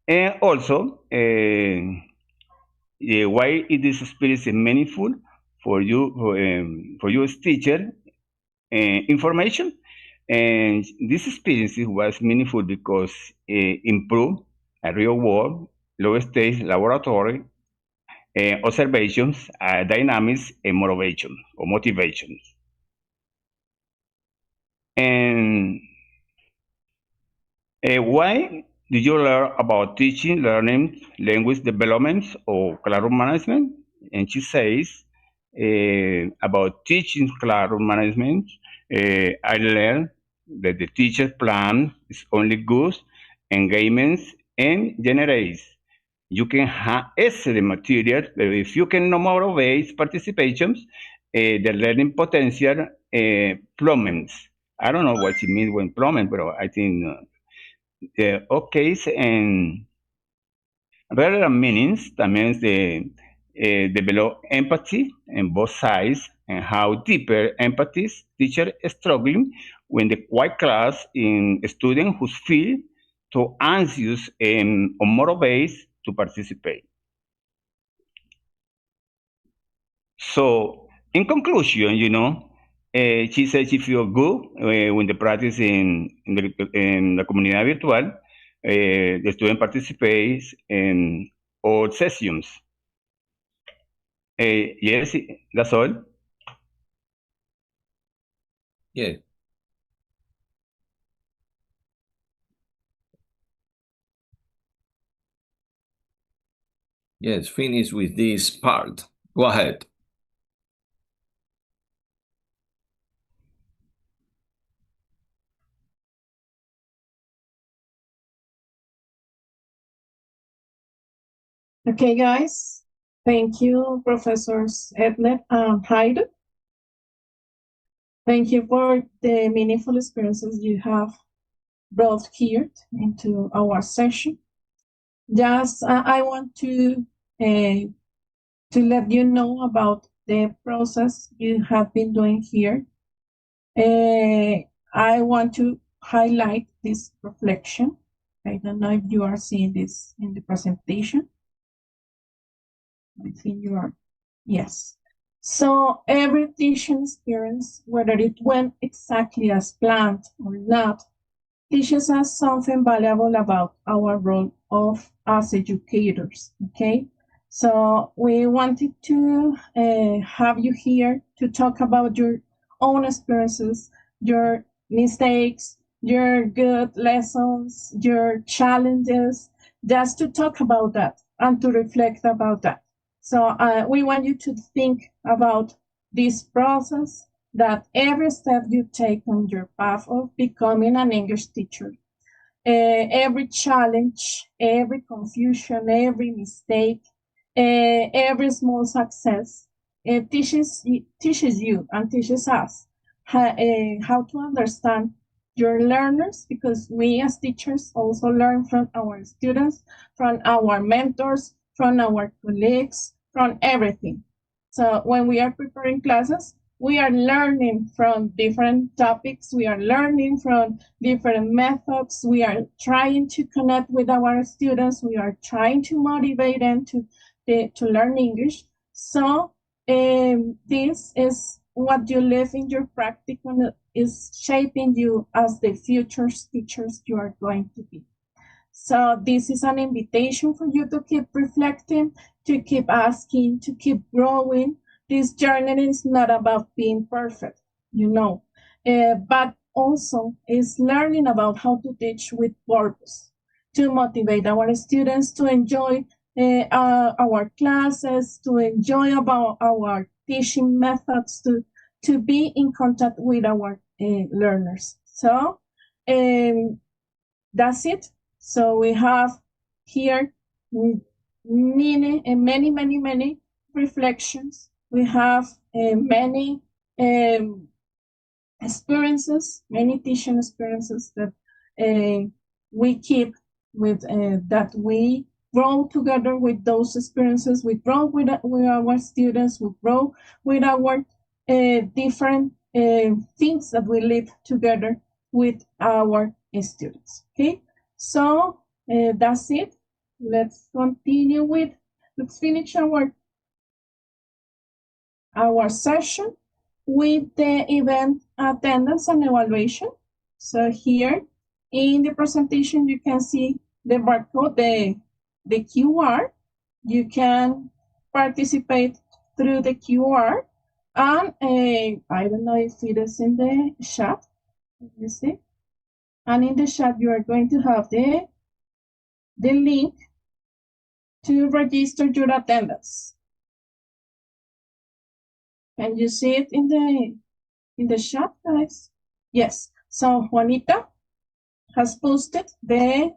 And also, why is this experience meaningful for you as teacher? Information, and this experience was meaningful because it improved a real world, low stakes laboratory observations, dynamics, and motivations. And why did you learn about teaching, learning, language development, or classroom management? And she says about teaching classroom management, I learned that the teacher plan is only good engagements and generates. You can have excellent material, but if you can motivate participations, the learning potential plummets. I don't know what it means when plummet, but I think okay, and relevant meanings también develop empathy in both sides and how deeper empathies teacher struggling when the quiet class in students who feel too anxious and unmotivated to participate. So, in conclusion, she said she feels good when the practice in the comunidad virtual, the student participates in all sessions. Yes, that's all. Yeah. Yes, finish with this part. Go ahead. Okay, guys. Thank you, Professors Edler and Heide. Thank you for the meaningful experiences you have brought here into our session. Just, I want to let you know about the process you have been doing here. I want to highlight this reflection. I don't know if you are seeing this in the presentation. I think you are. Yes. So every teaching experience, whether it went exactly as planned or not, teaches us something valuable about our role as educators, okay? So we wanted to have you here to talk about your own experiences, your mistakes, your good lessons, your challenges, just to talk about that and to reflect about that. So we want you to think about this process, that every step you take on your path of becoming an English teacher, every challenge, every confusion, every mistake, every small success teaches you and teaches us how to understand your learners, because we as teachers also learn from our students, from our mentors, from our colleagues, from everything. So when we are preparing classes, we are learning from different topics, we are learning from different methods, we are trying to connect with our students, we are trying to motivate them to learn English. So this is what you live in your practicum is shaping you as the future teachers you are going to be. So this is an invitation for you to keep reflecting, to keep asking, to keep growing. This journey is not about being perfect, but also is learning about how to teach with purpose, to motivate our students to enjoy our classes, to enjoy about our teaching methods, to be in contact with our learners. So that's it. So we have here many reflections. We have many experiences, many teaching experiences that we keep with, that we grow together with those experiences. We grow with our students. We grow with our different things that we live together with our students. Okay, so that's it. Let's continue with, let's finish our session with the event attendance and evaluation. So here in the presentation, you can see the barcode, the QR. You can participate through the QR, and I don't know if it is in the chat. Let me see. And in the chat, you are going to have the link to register your attendance. Can you see it in the chat, guys? Yes. So Juanita has posted the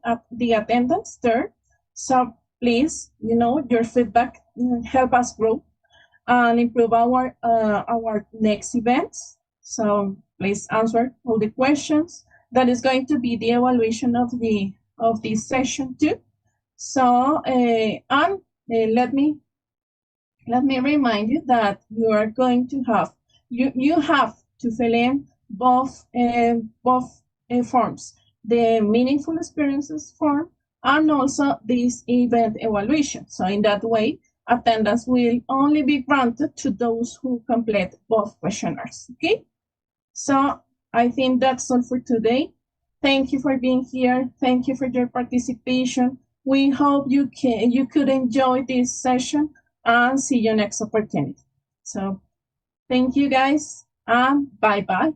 attendance there. So please, your feedback help us grow and improve our next events. So please answer all the questions. That is going to be the evaluation of this session too. So let me remind you that you are going to have you have to fill in both forms, the meaningful experiences form and also this event evaluation. So in that way, attendance will only be granted to those who complete both questionnaires. Okay, so I think that's all for today. Thank you for being here. Thank you for your participation. We hope you could enjoy this session and see you next opportunity. So thank you guys and bye-bye.